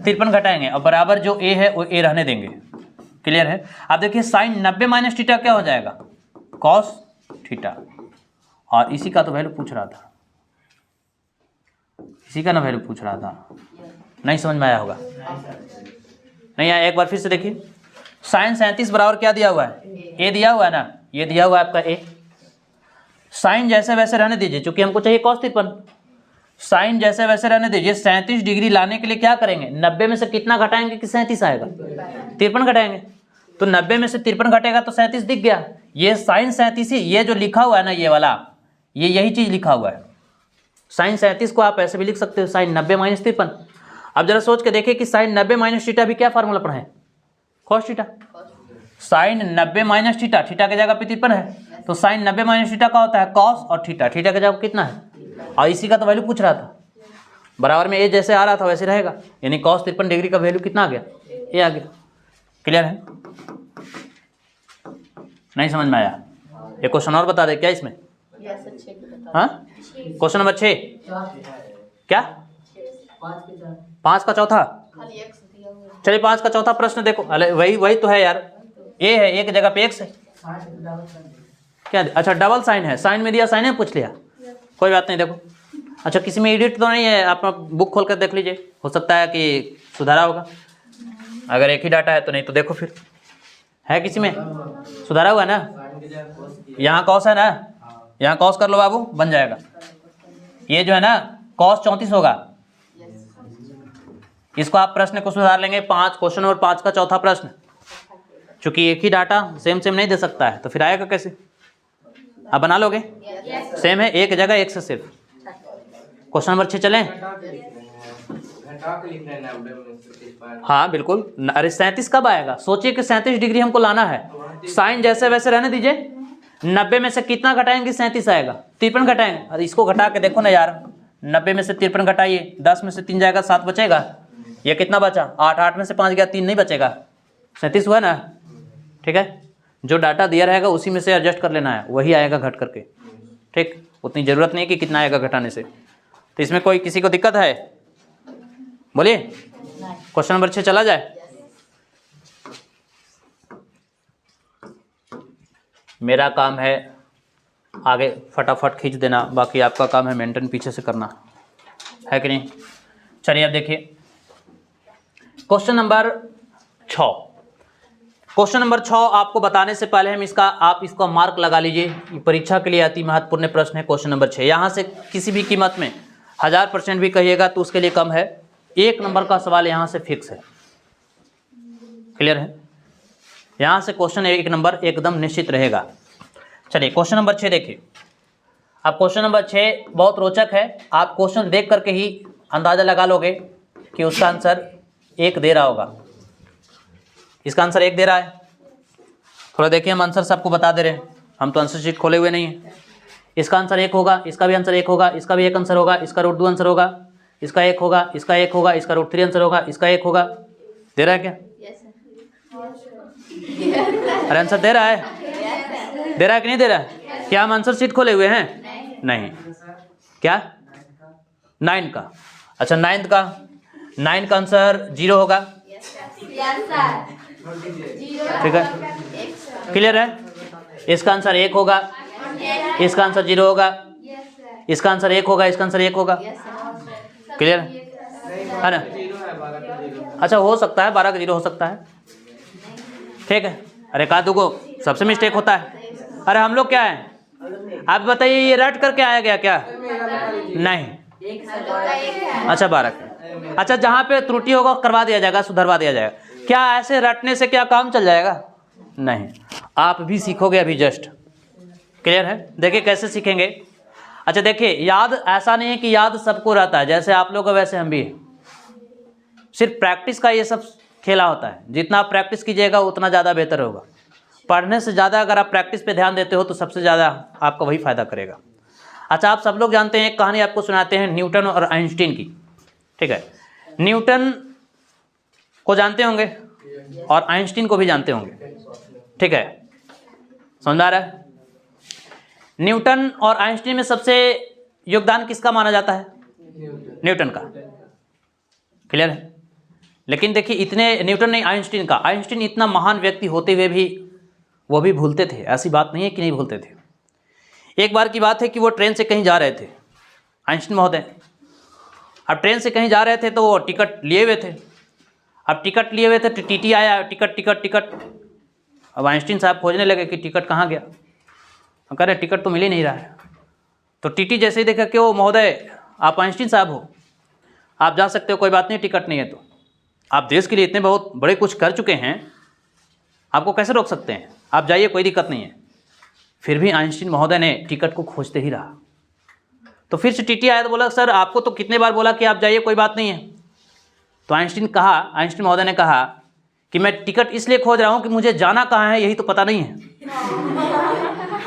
53 घटाएंगे, और बराबर जो ए है वो ए रहने देंगे, क्लियर है। अब देखिए साइन 90 माइनस थीटा क्या हो जाएगा? cos थीटा, और इसी का तो वैल्यू पूछ रहा था, इसी का ना वैल्यू पूछ रहा था। नहीं समझ में आया होगा, नहीं आया? एक बार फिर से देखिए, साइन 37 बराबर क्या दिया हुआ है? ए दिया हुआ है ना, ये दिया हुआ है आपका ए। साइन जैसे वैसे रहने दीजिए, क्योंकि हमको चाहिए cos 53। साइन जैसे वैसे रहने दीजिए। 37 डिग्री लाने के लिए क्या करेंगे? 90 में से कितना घटाएंगे कि 37 आएगा? 53 घटाएंगे। तो 90 में से 53 घटेगा तो 37 दिख गया। ये साइन 37 ही, ये जो लिखा हुआ है ना ये वाला, ये यही चीज लिखा हुआ है। साइन 37 को आप ऐसे भी लिख सकते हो, साइन 90 माइनस 53। अब जरा सोच के देखिए कि साइन 90 माइनस थीटा भी क्या फार्मूला पढ़े? cos theta. Sine 90 minus theta, theta की जगह पे 53 है, तो साइन 90 माइनस थीटा का होता है cos, और थीटा की जगह कितना है? और इसी का तो वैल्यू पूछ रहा था, बराबर में ए जैसे आ रहा था वैसे रहेगा, यानी cos 53 डिग्री का वैल्यू कितना आ गया? ए आ गया, क्लियर है। नहीं समझ में आया? एक क्वेश्चन और बता दे क्या इसमें? हाँ, क्वेश्चन नंबर 6 क्या? 5 का चौथा। चलिए 5 का चौथा प्रश्न देखो। अरे वही तो है यार, ए है, ए की जगह पे x है, क्या? अच्छा डबल साइन है, साइन में दिया साइन है पूछ लिया, कोई बात नहीं। देखो अच्छा किसी में एडिट तो नहीं है, आप बुक खोल कर देख लीजिए, हो सकता है कि सुधारा होगा। अगर एक ही डाटा है तो, नहीं तो देखो फिर है किसी में सुधारा हुआ है ना। यहाँ कॉस है ना, यहाँ कॉस कर लो बाबू, बन जाएगा। ये जो है ना कॉस 34 होगा, इसको आप प्रश्न को सुधार लेंगे। 5 क्वेश्चन नंबर 5 का चौथा प्रश्न, चूंकि एक ही डाटा सेम नहीं दे सकता है तो फिर आएगा कैसे? आप बना लोगे? सेम है, एक जगह एक से सिर्फ। क्वेश्चन नंबर 6 चलें? हाँ बिल्कुल। अरे 37 कब आएगा? सोचिए कि 37 डिग्री हमको लाना है, साइन जैसे वैसे रहने दीजिए। 90 में से कितना घटाएंगे? 37 आएगा। 53 घटाएंगे। अरे इसको घटा के देखो ना यार, 90 में से 53 घटाइए, 10 में से 3 जाएगा, 7 बचेगा। ये कितना बचा? 8, 8 में से 5 गया, 3 नहीं बचेगा, 37 हुआ ना। ठीक है, जो डाटा दिया रहेगा उसी में से एडजस्ट कर लेना है, वही आएगा घट करके। ठीक, उतनी ज़रूरत नहीं कि कितना आएगा घटाने से। तो इसमें कोई किसी को दिक्कत है? बोलिए। क्वेश्चन नंबर 6 चला जाए? मेरा काम है आगे फटाफट खींच देना, बाकी आपका काम है मेंटेन पीछे से करना, है कि नहीं? चलिए अब देखिए क्वेश्चन नंबर 6। क्वेश्चन नंबर 6 आपको बताने से पहले हम आप इसका मार्क लगा लीजिए। ये परीक्षा के लिए अति महत्वपूर्ण प्रश्न है क्वेश्चन नंबर 6। यहाँ से किसी भी कीमत में 1000% भी कहिएगा तो उसके लिए कम है। 1 नंबर का सवाल यहाँ से फिक्स है। क्लियर है? यहाँ से क्वेश्चन 1 नंबर एकदम निश्चित रहेगा। चलिए क्वेश्चन नंबर 6 देखिए। अब क्वेश्चन नंबर 6 बहुत रोचक है। आप क्वेश्चन देख करके ही अंदाज़ा लगा लोगे कि उसका आंसर 1 दे रहा होगा। इसका आंसर 1 दे रहा है। थोड़ा देखिए, हम आंसर सबको बता दे रहे हैं, हम तो आंसर शीट खोले हुए नहीं है। इसका आंसर 1 होगा, इसका भी आंसर 1 होगा, इसका भी 1 आंसर होगा, इसका √2 आंसर होगा, इसका 1 होगा, इसका 1 होगा, इसका √3 आंसर होगा, इसका 1 होगा। दे रहा है क्या? अरे आंसर दे रहा है? दे रहा है कि नहीं दे रहा है? क्या हम आंसर शीट खोले हुए हैं? नहीं। क्या? 9 का? अच्छा 9 का आंसर 0 होगा। ठीक है, क्लियर है? इसका आंसर 1 होगा, इसका आंसर 0 होगा, इसका आंसर 1 होगा, इसका आंसर 1 होगा। क्लियर है ना? अच्छा हो सकता है 12 का 0 हो सकता है। ठीक है, अरे कादू को सबसे मिस्टेक होता है। अरे हम लोग क्या है, आप बताइए, ये रट करके आया गया क्या? नहीं। अच्छा 12। अच्छा जहाँ पे त्रुटि होगा करवा दिया जाएगा, सुधरवा दिया जाएगा। क्या ऐसे रटने से क्या काम चल जाएगा? नहीं, आप भी सीखोगे अभी जस्ट। क्लियर है? देखिए कैसे सीखेंगे। अच्छा देखिए, याद ऐसा नहीं है कि याद सबको रहता है, जैसे आप लोग वैसे हम भी हैं। सिर्फ प्रैक्टिस का ये सब खेला होता है। जितना आप प्रैक्टिस कीजिएगा उतना ज़्यादा बेहतर होगा। पढ़ने से ज़्यादा अगर आप प्रैक्टिस पे ध्यान देते हो तो सबसे ज़्यादा आपका वही फ़ायदा करेगा। अच्छा आप सब लोग जानते हैं, एक कहानी आपको सुनाते हैं न्यूटन और आइंस्टीन की। ठीक है, न्यूटन को जानते होंगे और आइंस्टीन को भी जानते होंगे। ठीक है, समझ आ रहा है? न्यूटन और आइंस्टीन में सबसे योगदान किसका माना जाता है? न्यूटन का। क्लियर है? लेकिन देखिए इतने न्यूटन नहीं, आइंस्टीन का। आइंस्टीन इतना महान व्यक्ति होते हुए भी वो भी भूलते थे। ऐसी बात नहीं है कि नहीं भूलते थे। एक बार की बात है कि वो ट्रेन से कहीं जा रहे थे, आइंस्टीन महोदय। अब ट्रेन से कहीं जा रहे थे तो वो टिकट लिए हुए थे। अब टिकट लिए हुए थे तो टीटी आया, टिकट टिकट टिकट। अब आइंस्टीन साहब खोजने लगे कि टिकट कहाँ गया। हम कह रहे टिकट तो मिल ही नहीं रहा है। तो टीटी जैसे ही देखा कि वो महोदय आप आइंस्टीन साहब हो, आप जा सकते हो, कोई बात नहीं, टिकट नहीं है तो। आप देश के लिए इतने बहुत बड़े कुछ कर चुके हैं, आपको कैसे रोक सकते हैं? आप जाइए, कोई दिक्कत नहीं है। फिर भी आइंस्टीन महोदय ने टिकट को खोजते ही रहा। तो फिर से टीटी आया तो बोला सर आपको तो कितने बार बोला कि आप जाइए, कोई बात नहीं है। तो आइंस्टीन महोदय ने कहा कि मैं टिकट इसलिए खोज रहा हूँ कि मुझे जाना कहाँ है यही तो पता नहीं है।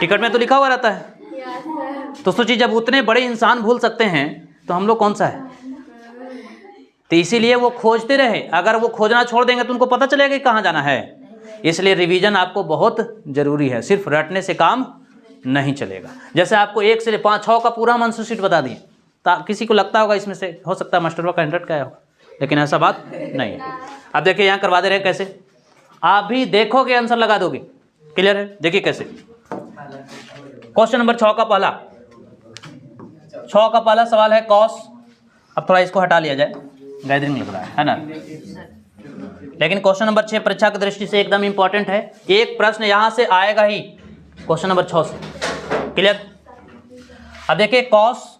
टिकट में तो लिखा हुआ रहता है। तो सोचिए जब उतने बड़े इंसान भूल सकते हैं तो हम लोग कौन सा है। तो इसीलिए वो खोजते रहे। अगर वो खोजना छोड़ देंगे तो उनको पता चलेगा कि कहाँ जाना है। इसलिए रिवीजन आपको बहुत ज़रूरी है। सिर्फ रटने से काम नहीं चलेगा। जैसे आपको 1 से 5, 6 का पूरा आंसर शीट बता दिए तो किसी को लगता होगा इसमें से हो सकता है मास्टरवा का 100 का आया होगा, लेकिन ऐसा बात नहीं है। अब देखिए यहाँ करवा दे रहे हैं कैसे, आप भी देखोगे आंसर लगा दोगे। क्लियर है? देखिए कैसे। क्वेश्चन नंबर 6 का पहला सवाल है कॉस। अब थोड़ा इसको हटा लिया जाए, गैदरिंग लग रहा है ना। लेकिन क्वेश्चन नंबर 6 परीक्षा की दृष्टि से एकदम इंपॉर्टेंट है। एक प्रश्न यहां से आएगा ही क्वेश्चन नंबर 6 से। क्लियर? अब देखिए कॉस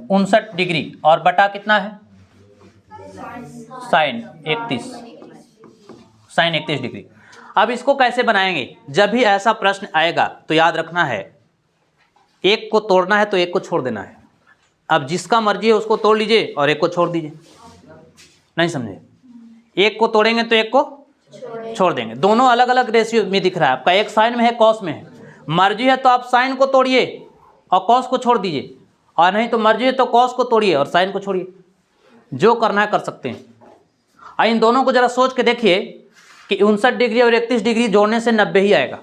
59 डिग्री और बटा कितना है? Sine 31 degree. अब इसको कैसे बनाएंगे, जब भी ऐसा प्रश्न आएगा तो याद रखना है एक को तोड़ना है तो एक को छोड़ देना है। अब जिसका मर्जी है उसको तोड़ लीजिए और एक को छोड़ दीजिए, नहीं समझे? एक को तोड़ेंगे तो एक को छोड़ देंगे, दोनों अलग अलग रेशियो में दिख रहा है आपका, एक साइन में है कॉस में है। मर्जी है तो आप साइन को तोड़िए और कॉस को छोड़ दीजिए, और नहीं तो मर्जी है तो कॉस को तोड़िए और साइन को छोड़िए, जो करना है कर सकते हैं। और इन दोनों को जरा सोच के देखिए कि 59 डिग्री और 31 डिग्री जोड़ने से 90 ही आएगा।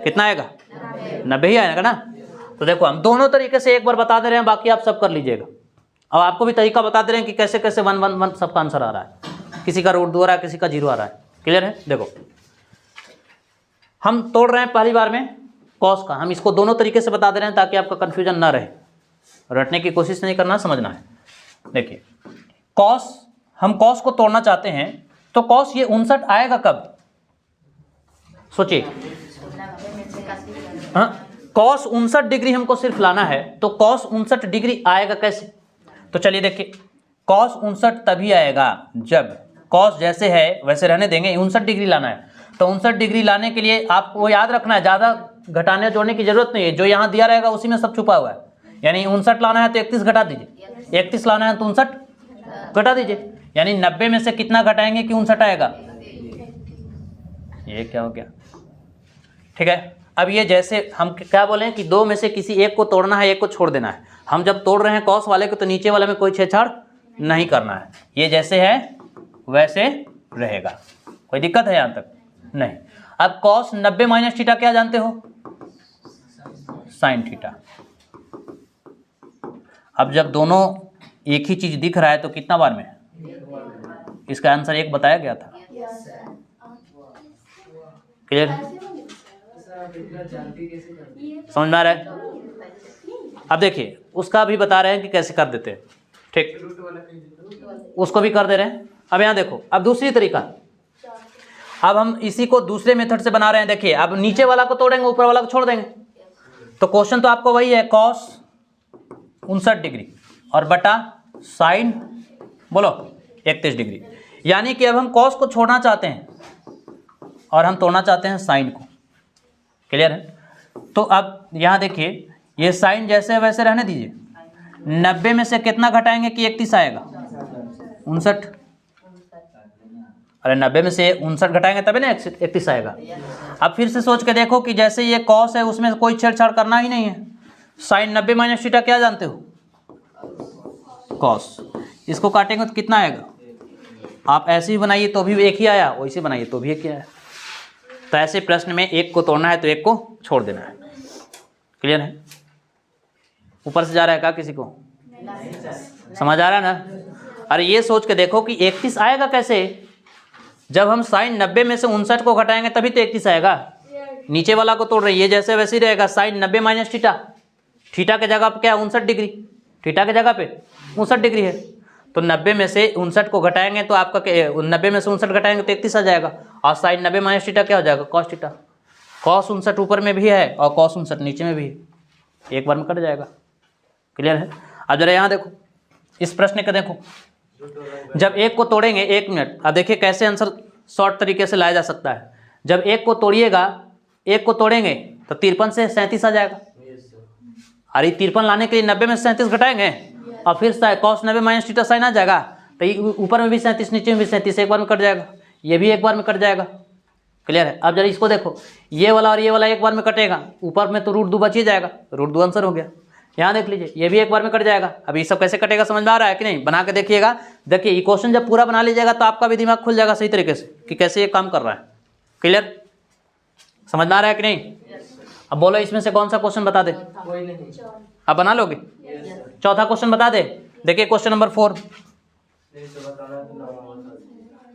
कितना आएगा? 90 ही आएगा ना। तो देखो हम दोनों तरीके से एक बार बता दे रहे हैं, बाकी आप सब कर लीजिएगा। अब आपको भी तरीका बता दे रहे हैं कि कैसे कैसे 1 1 1 सबका आंसर आ रहा है, किसी का √2 आ रहा है, किसी का 0 आ रहा है। क्लियर है? देखो हम तोड़ रहे हैं पहली बार में कॉस का, हम इसको दोनों तरीके से बता दे रहे हैं ताकि आपका कन्फ्यूजन ना रहे, रटने की कोशिश नहीं करना, समझना है। देखिए कॉस, हम कॉस को तोड़ना चाहते हैं तो कॉस ये 59 आएगा कब? सोचिए, हाँ कॉस 59 डिग्री हमको सिर्फ लाना है, तो कॉस 59 डिग्री आएगा कैसे? तो चलिए देखिए, कॉस 59 तभी आएगा जब कॉस जैसे है वैसे रहने देंगे, 59 डिग्री लाना है। तो 59 डिग्री लाने के लिए आपको याद रखना है, ज़्यादा घटाने जोड़ने की जरूरत नहीं है, जो यहाँ दिया रहेगा उसी में सब छुपा हुआ है। यानी 59 लाना है तो 31 घटा दीजिए, 31 लाना है तो 59 घटा दीजिए, यानी 90 में से कितना घटाएंगे कि 59 आएगा? ये क्या हो गया? ठीक है। अब ये जैसे हम क्या बोले हैं कि दो में से किसी एक को तोड़ना है, एक को छोड़ देना है। हम जब तोड़ रहे हैं कॉस वाले को तो नीचे वाले में कोई छेड़छाड़ नहीं करना है, ये जैसे है वैसे रहेगा। कोई दिक्कत है यहाँ तक? नहीं। अब कॉस 90 माइनस थीटा क्या जानते हो? Sine theta. अब जब दोनों एक ही चीज दिख रहा है तो कितना बार में? इसका आंसर एक बताया गया था। क्लियर है? समझ में आ रहा है? अब देखिए उसका भी बता रहे हैं कि कैसे कर देते हैं, ठीक, उसको भी कर दे रहे हैं। अब यहाँ देखो, अब दूसरी तरीका, अब हम इसी को दूसरे मेथड से बना रहे हैं। देखिए अब नीचे वाला को तोड़ेंगे, ऊपर वाला को छोड़ देंगे। तो क्वेश्चन तो आपको वही है, कॉस 59 डिग्री और बटा साइन बोलो 31 डिग्री। यानी कि अब हम कॉस को छोड़ना चाहते हैं और हम तोड़ना चाहते हैं साइन को। क्लियर है? तो अब यहाँ देखिए, ये साइन जैसे वैसे रहने दीजिए। 90 में से कितना घटाएंगे कि 31 आएगा? 59। अरे 90 में से 59 घटाएंगे तभी ना 31 आएगा। अब फिर से सोच के देखो कि जैसे ये कॉस है उसमें कोई छेड़छाड़ करना ही नहीं है। साइन 90 माइनस थीटा क्या जानते हो? कॉस। इसको काटेंगे तो कितना आएगा? आप ऐसे ही बनाइए तो भी एक ही आया, वैसे बनाइए तो भी एक ही आया। तो ऐसे प्रश्न में एक को तोड़ना है तो एक को छोड़ देना है। क्लियर है? ऊपर से जा रहा है क्या किसी को? समझ आ रहा है ना? अरे ये सोच के देखो कि 31 आएगा कैसे? जब हम साइन 90 में से 59 को घटाएंगे तभी तो 31 आएगा। नीचे वाला को तोड़ रहे हैं, ये जैसे वैसे ही रहेगा। साइन 90 माइनस थीटा, थीटा के जगह पे क्या? 59 डिग्री, थीटा के जगह पे 59 डिग्री है। तो 90 में से 59 को घटाएंगे तो आपका 90 में से 59 घटाएंगे तो 31 आ जाएगा। और साइन 90 माइनस थीटा क्या हो जाएगा? Cos theta. कॉस 59 ऊपर में भी है और कॉस 59 नीचे में भी है, एक बार में कट जाएगा। क्लियर है? अब जरा यहाँ देखो, इस प्रश्न का देखो, जब एक को तोड़ेंगे, 1 मिनट, अब देखिए कैसे आंसर शॉर्ट तरीके से लाया जा सकता है। जब एक को तोड़िएगा, एक को तोड़ेंगे तो 53 से 37 आ जाएगा। अरे 53 लाने के लिए 90 में से 37 घटाएंगे और फिर कॉस 90 माइनस थीटा साइन आ जाएगा। तो ऊपर में भी 37, नीचे में भी 37, एक बार में कट जाएगा, ये भी एक बार में कट जाएगा। क्लियर है? अब जरा इसको देखो, ये वाला और ये वाला एक बार में कटेगा, ऊपर में तो √2 बच ही जाएगा, √2 आंसर हो गया। यहाँ देख लीजिए, ये भी एक बार में कट जाएगा। अब ये सब कैसे कटेगा समझ में आ रहा है कि नहीं? बना के देखिएगा। देखिए इक्वेशन जब पूरा बना लीजिएगा तो आपका भी दिमाग खुल जाएगा सही तरीके से कि कैसे ये काम कर रहा है। क्लियर? समझ में आ रहा है कि नहीं? अब बोलो इसमें से कौन सा क्वेश्चन बता दे? अब बना लोगे? चौथा क्वेश्चन बता दे। देखिए क्वेश्चन नंबर 4,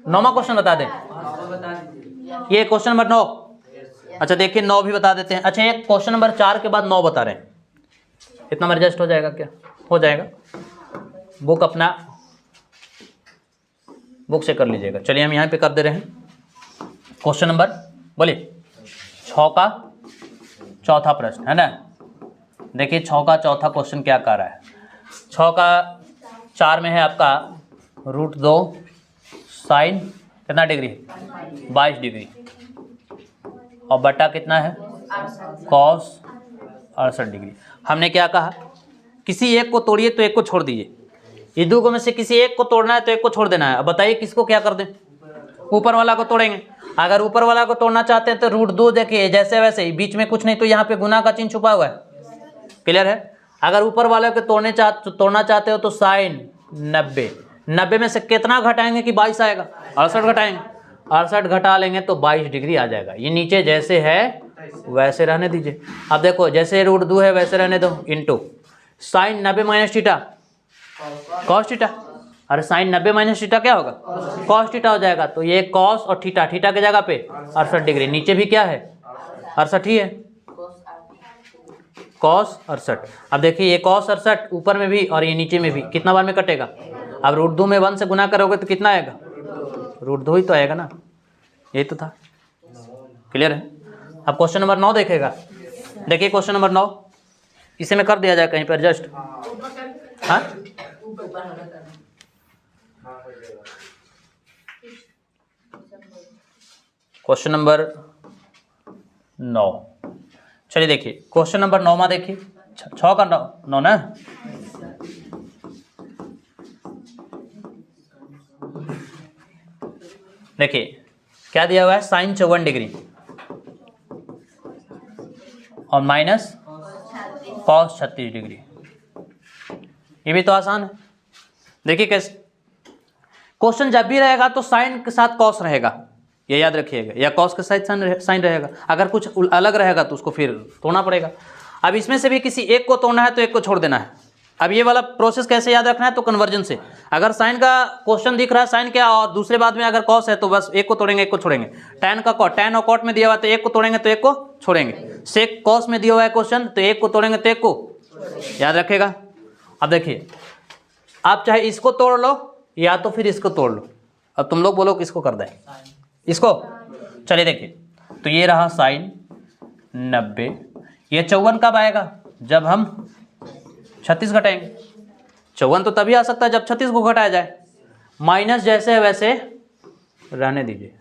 9वां क्वेश्चन बता दे। ये क्वेश्चन नंबर 9। अच्छा देखिए 9 भी बता देते हैं। अच्छा एक क्वेश्चन नंबर 4 के बाद 9 बता रहे हैं। इतना में एडजस्ट हो जाएगा क्या? हो जाएगा। बुक अपना बुक से कर लीजिएगा। चलिए हम यहाँ पे कर दे रहे हैं क्वेश्चन नंबर, बोलिए 6 का चौथा प्रश्न है ना। देखिए 6 का चौथा क्वेश्चन क्या कर रहा है। 6 का 4 में है आपका √2 साइन कितना डिग्री? 22 डिग्री। और बटा कितना है cos 68 डिग्री। हमने क्या कहा, किसी एक को तोड़िए तो एक को छोड़ दीजिए, ये दो में से किसी एक को तोड़ना है तो एक को छोड़ देना है। अब बताइए किसको क्या कर दें, ऊपर वाला को तोड़ेंगे। अगर ऊपर वाला को तोड़ना चाहते हैं तो √2 देखिए जैसे वैसे ही, बीच में कुछ नहीं तो यहाँ पे गुना का चिन्ह छुपा हुआ है, क्लियर है। अगर ऊपर वाले को तोड़ना चाहते हो तो sin 90 में से कितना घटाएंगे कि 22 आएगा, 68 घटाएंगे, 68 घटा लेंगे तो 22 डिग्री आ जाएगा। ये नीचे जैसे है वैसे रहने दीजिए। अब देखो जैसे √2 है वैसे रहने दो, into sin 90 minus theta cos theta. अरे sin 90 माइनस थीटा क्या होगा, cos थीटा हो जाएगा। तो ये cos और थीटा के जगह पे 68 डिग्री, नीचे भी क्या है 68 ही है, cos 68। अब देखिए ये cos 68 ऊपर में भी और ये नीचे में भी कितना बार में कटेगा। अब √2 में 1 से गुना करोगे तो कितना आएगा, √2 ही तो आएगा ना, यही तो था, क्लियर है। अब क्वेश्चन नंबर 9 देखेगा, देखिए क्वेश्चन नंबर 9, इसे में कर दिया जाए कहीं पर जस्ट, हाँ क्वेश्चन नंबर 9, चलिए देखिए क्वेश्चन नंबर 9 में देखिए 6 का 9 ना, देखिए क्या दिया हुआ है, sin 54 डिग्री और माइनस cos 36 डिग्री। ये भी तो आसान है। देखिए कैसे, क्वेश्चन जब भी रहेगा तो साइन के साथ cos रहेगा, ये याद रखिएगा, या cos के साथ साइन रहेगा। अगर कुछ अलग रहेगा तो उसको फिर तोड़ना पड़ेगा। अब इसमें से भी किसी एक को तोड़ना है तो एक को छोड़ देना है। अब ये वाला प्रोसेस कैसे याद रखना है, तो कन्वर्जन से। अगर साइन का क्वेश्चन दिख रहा है साइन क्या, और दूसरे बाद में अगर cos है तो बस एक को तोड़ेंगे एक को छोड़ेंगे। tan का cot, tan और cot में दिया हुआ है तो एक को तोड़ेंगे तो एक को छोड़ेंगे। sec cos में दिया हुआ है क्वेश्चन तो एक को तोड़ेंगे तो एक को, याद रखेगा। अब देखिए आप चाहे इसको तोड़ लो या तो फिर इसको तोड़ लो, अब तुम लोग बोलो किसको कर दें, इसको। चलिए देखिए, तो ये रहा sin 90, ये 54 कब आएगा, जब हम 36 घटाएंगे। 54 तो तभी आ सकता है जब 36 को घटाया जाए। माइनस जैसे है वैसे रहने दीजिए।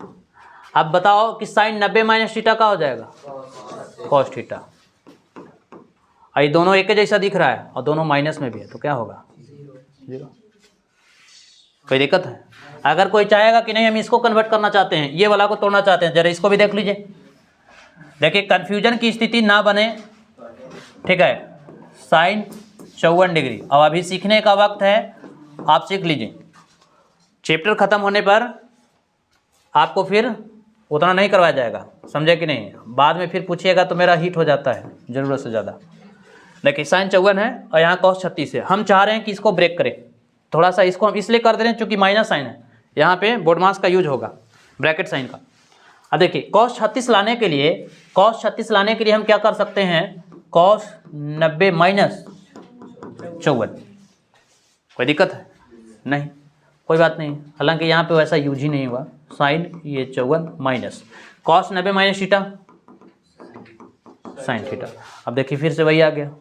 अब बताओ कि sin 90 माइनस थीटा का हो जाएगा cos थीटा। ये दोनों एक जैसा दिख रहा है और दोनों माइनस में भी है तो क्या होगा, 0। कोई दिक्कत है। अगर कोई चाहेगा कि नहीं हम इसको कन्वर्ट करना चाहते हैं, ये वाला को तोड़ना चाहते हैं, जरा इसको भी देख लीजिए। देखिए कंफ्यूजन की स्थिति ना बने, ठीक है। sin 54 डिग्री, अब अभी सीखने का वक्त है, आप सीख लीजिए। चैप्टर खत्म होने पर आपको फिर उतना नहीं करवाया जाएगा, समझे कि नहीं। बाद में फिर पूछिएगा तो मेरा हीट हो जाता है ज़रूरत से ज़्यादा। देखिए sin 54 है और यहाँ cos 36 है। हम चाह रहे हैं कि इसको ब्रेक करें, थोड़ा सा इसको हम इसलिए कर दे रहे हैं क्योंकि माइनस साइन है, यहाँ पे बोर्ड मास का यूज होगा, ब्रैकेट साइन का। अब देखिए cos 36 लाने के लिए हम क्या कर सकते हैं, cos 90 माइनस 54। कोई दिक्कत है नहीं, कोई बात नहीं। हालांकि यहाँ पे वैसा यूज ही नहीं हुआ, साइन ये 54 minus cos 90 minus theta sine theta. अब देखिए फिर से वही आ गया,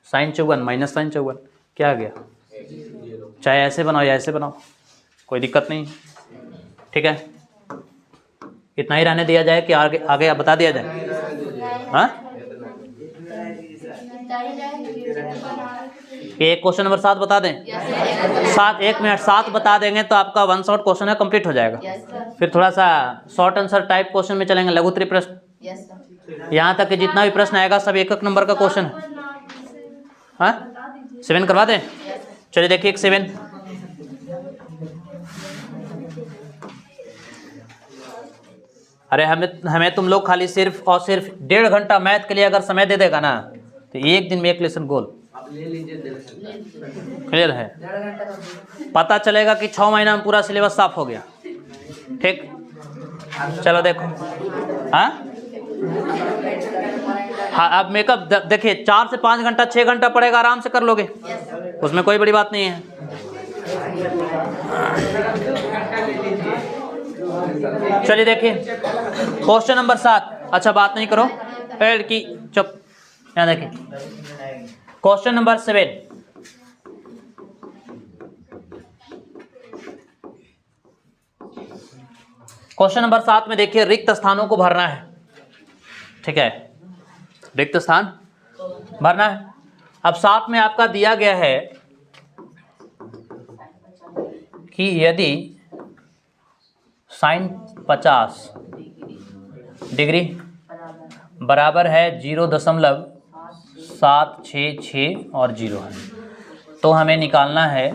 sin 54 माइनस sin 54 क्या आ गया, चाहे ऐसे बनाओ या ऐसे बनाओ, कोई दिक्कत नहीं, ठीक है। इतना ही रहने दिया जाए कि आगे आगे आप बता दिया जाए, हाँ। एक क्वेश्चन नंबर 7 बता दें, 7 1 मिनट 7 बता देंगे तो आपका 1 शॉट क्वेश्चन है कंप्लीट हो जाएगा। फिर थोड़ा सा शॉर्ट आंसर टाइप क्वेश्चन में चलेंगे, लघु उत्तरीय प्रश्न। यहाँ तक कि जितना भी प्रश्न आएगा सब 1 नंबर का क्वेश्चन है, हाँ। 7 करवा दें, चलिए देखिए एक 7। अरे हमें तुम लोग खाली सिर्फ और सिर्फ 1.5 घंटा मैथ के लिए अगर समय दे देगा ना तो एक दिन में एक लेसन गोल, क्लियर है। पता चलेगा कि 6 महीना में पूरा सिलेबस साफ हो गया, ठीक। चलो देखो, हाँ अब मेकअप देखिए 4 से 5 घंटा 6 घंटा पड़ेगा, आराम से कर लोगे, उसमें कोई बड़ी बात नहीं है। चलिए देखिए क्वेश्चन नंबर 7। अच्छा बात नहीं करो की चुप, यहाँ देखिए क्वेश्चन नंबर 7। क्वेश्चन नंबर 7 में देखिए रिक्त स्थानों को भरना है। ठीक है, रिक्त स्थान भरना है। अब साथ में आपका दिया गया है कि यदि साइन 50 डिग्री बराबर है 0.766 और 0 है, तो हमें निकालना है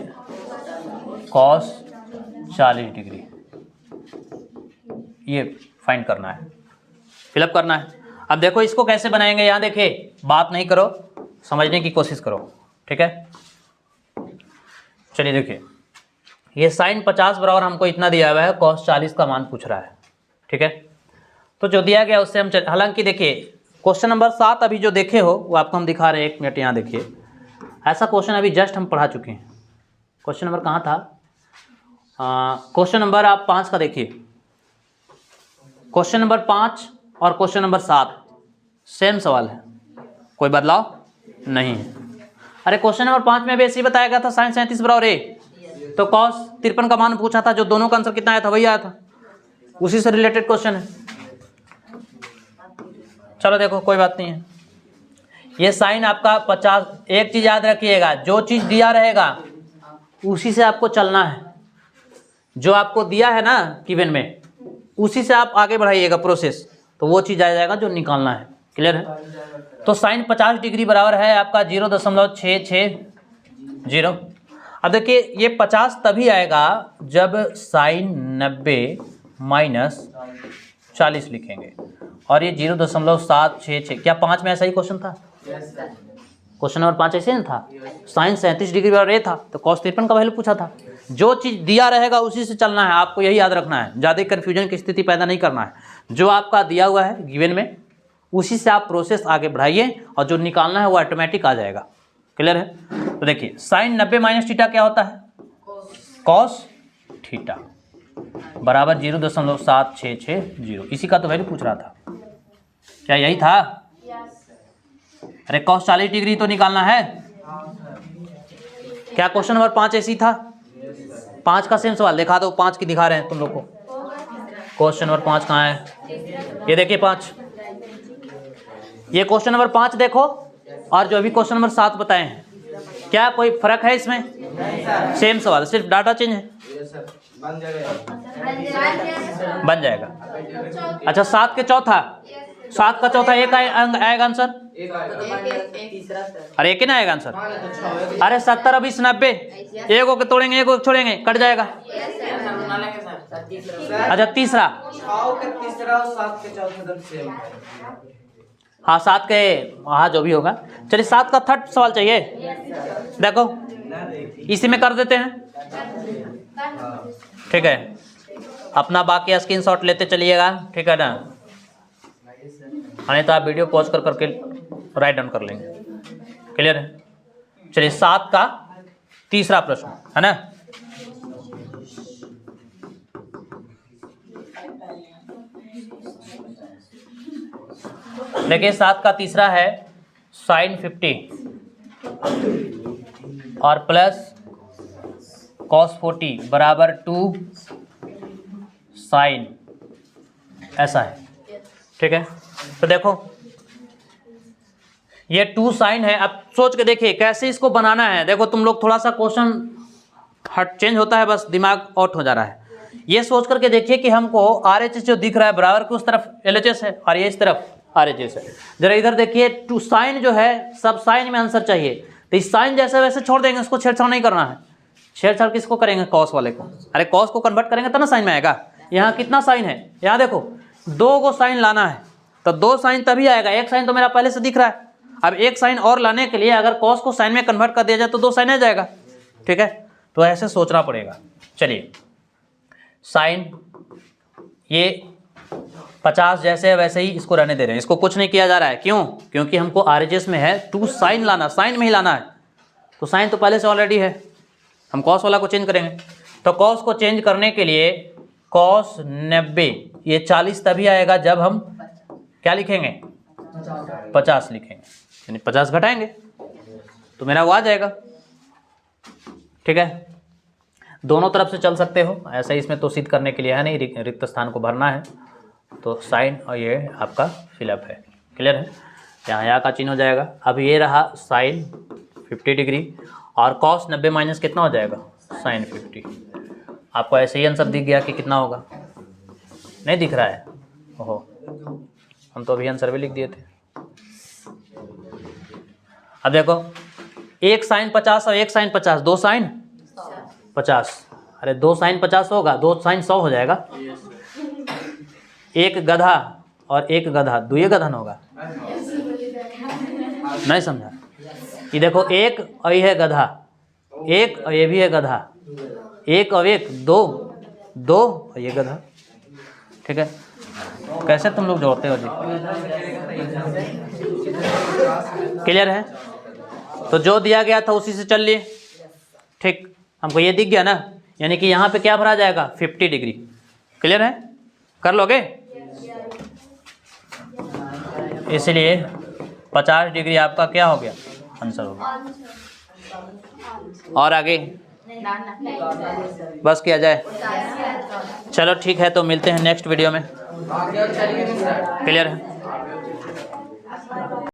कॉस 40 डिग्री। ये फाइंड करना है, फिलअप करना है। अब देखो इसको कैसे बनाएंगे, यहाँ देखिए, बात नहीं करो, समझने की कोशिश करो, ठीक है। चलिए देखिए, ये साइन 50 बराबर हमको इतना दिया हुआ है, कॉस 40 का मान पूछ रहा है, ठीक है। तो जो दिया गया उससे हम हालांकि देखिए क्वेश्चन नंबर 7 अभी जो देखे हो वो आपको हम दिखा रहे हैं, 1 मिनट यहाँ देखिए। ऐसा क्वेश्चन अभी जस्ट हम पढ़ा चुके हैं। क्वेश्चन नंबर कहाँ था, क्वेश्चन नंबर आप 5 का देखिए। क्वेश्चन नंबर 5 और क्वेश्चन नंबर 7 सेम सवाल है, कोई बदलाव नहीं है। अरे क्वेश्चन नंबर 5 में भी ऐसे ही बताया गया था, साइन 37 बराबर ए, तो कॉस 53 का मान पूछा था, जो दोनों का आंसर कितना आया था वही आया था, उसी से रिलेटेड क्वेश्चन है। चलो देखो कोई बात नहीं है, ये साइन आपका 50। एक चीज याद रखिएगा, जो चीज दिया रहेगा उसी से आपको चलना है, जो आपको दिया है ना गिवन में उसी से आप आगे बढ़ाइएगा प्रोसेस, तो वो चीज आ जाएगा जो निकालना है। क्लियर है। तो साइन 50 डिग्री बराबर है आपका 0.660। अब देखिए ये 50 तभी आएगा जब साइन 90 माइनस 40 लिखेंगे, और ये 0.766। क्या 5 में ऐसा ही क्वेश्चन था? क्वेश्चन नंबर 5 ऐसे ही था, साइन 37 डिग्री बराबर ए था, तो कॉस 53 का वैल्यू पूछा था। जो चीज़ दिया रहेगा उसी से चलना है, आपको यही याद रखना है, ज़्यादा कन्फ्यूजन की स्थिति पैदा नहीं करना है। जो आपका दिया हुआ है गिवन में उसी से आप प्रोसेस आगे बढ़ाइए, और जो निकालना है वो ऑटोमेटिक आ जाएगा। क्लियर है। तो देखिए साइन 90 माइनस थीटा क्या होता है, कॉस थीटा बराबर 0.7660। इसी का तो वैल्यू पूछ रहा था, क्या यही था? अरे कॉस 40 डिग्री तो निकालना है। क्या क्वेश्चन नंबर 5 ऐसी था? 5 का सेम सवाल दिखा दो, 5 की दिखा रहे हैं तुम लोग को। क्वेश्चन नंबर 5 कहाँ है? ये देखिए 5, ये क्वेश्चन नंबर 5 देखो, और जो अभी क्वेश्चन नंबर 7 बताए हैं, क्या कोई फर्क है इसमें? सेम सवाल, सिर्फ डाटा चेंज है। बन जाएगा। अच्छा 7 के चौथा, 7 का चौथा एक आएगा आंसर। अरे एक ही ना आएगा आंसर। अरे 70 और 20 90, एक को तोड़ेंगे एक को छोड़ेंगे, कट जाएगा। अच्छा तीसरा, हाँ 7 के, हाँ जो भी होगा। चलिए 7 का थर्ड सवाल चाहिए, देखो इसी में कर देते हैं, ठीक है। अपना बाकी स्क्रीनशॉट लेते चलिएगा, ठीक है ना, नहीं तो आप वीडियो पॉज कर करके राइट डाउन कर लेंगे। क्लियर है। चलिए 7 का तीसरा प्रश्न है ना, देखिए 7 का तीसरा है साइन 50 और प्लस कॉस 40 बराबर 2 साइन, ऐसा है, ठीक है। तो देखो ये 2 साइन है। अब सोच के देखिए कैसे इसको बनाना है। देखो तुम लोग थोड़ा सा क्वेश्चन हट चेंज होता है, बस दिमाग आउट हो जा रहा है। ये सोच करके देखिए कि हमको RHS जो दिख रहा है बराबर के उस तरफ LHS है, और ये इस तरफ RHS है। जरा इधर देखिए 2 साइन जो है, सब साइन में आंसर चाहिए, तो इस साइन जैसे वैसे छोड़ देंगे, उसको छेड़छाड़ नहीं करना है। छेड़छाड़ किसको करेंगे? कॉस वाले को। अरे कॉस को कन्वर्ट करेंगे तब ना साइन में आएगा। यहाँ कितना साइन है, यहाँ देखो 2 को साइन लाना है, तो 2 साइन तभी आएगा। एक साइन तो मेरा पहले से दिख रहा है, अब एक साइन और लाने के लिए अगर कॉस को साइन में कन्वर्ट कर दिया जाए तो 2 साइन आ जाएगा, ठीक है। तो ऐसे सोचना पड़ेगा। चलिए साइन ये 50 जैसे है वैसे ही इसको रहने दे रहे हैं, इसको कुछ नहीं किया जा रहा है। क्यों? क्योंकि हमको RHS में है 2 साइन लाना, साइन में ही लाना है, तो साइन तो पहले से ऑलरेडी है, हम कॉस वाला को चेंज करेंगे। तो कॉस को चेंज करने के लिए कॉस 90, ये 40 तभी आएगा जब हम क्या लिखेंगे? 50 लिखेंगे, यानी 50 घटाएंगे तो मेरा वो आ जाएगा, ठीक है। दोनों तरफ से चल सकते हो, ऐसा ही इसमें तो सिद्ध करने के लिए है नहीं, रिक्त स्थान को भरना है। तो साइन और ये आपका फिलअप है। क्लियर है, यहाँ का चिन्ह हो जाएगा। अब ये रहा साइन 50 डिग्री और कॉस 90 माइनस कितना हो जाएगा साइन 50। आपको ऐसे ही आंसर दिख गया कि कितना होगा, नहीं दिख रहा है? ओहो, हम तो अभी आंसर भी लिख दिए थे। अब देखो एक साइन 50 और एक साइन 50, दो साइन 50, अरे दो साइन 50 होगा, दो साइन 100 हो जाएगा। एक गधा और एक गधा, दुए गधन होगा, नहीं समझा? ये देखो एक और ये है गधा, एक और ये भी है गधा, एक और एक दो, दो और ये गधा। ठीक है, कैसे तुम लोग जोड़ते हो जी? क्लियर है? तो जो दिया गया था उसी से चल लिए। ठीक, हमको ये दिख गया ना, यानी कि यहाँ पे क्या भरा जाएगा 50 डिग्री। क्लियर है? कर लोगे? इसलिए 50 डिग्री आपका क्या हो गया आंसर हो गया। और आगे बस किया जाए? चलो ठीक है, तो मिलते हैं नेक्स्ट वीडियो में। क्लियर है?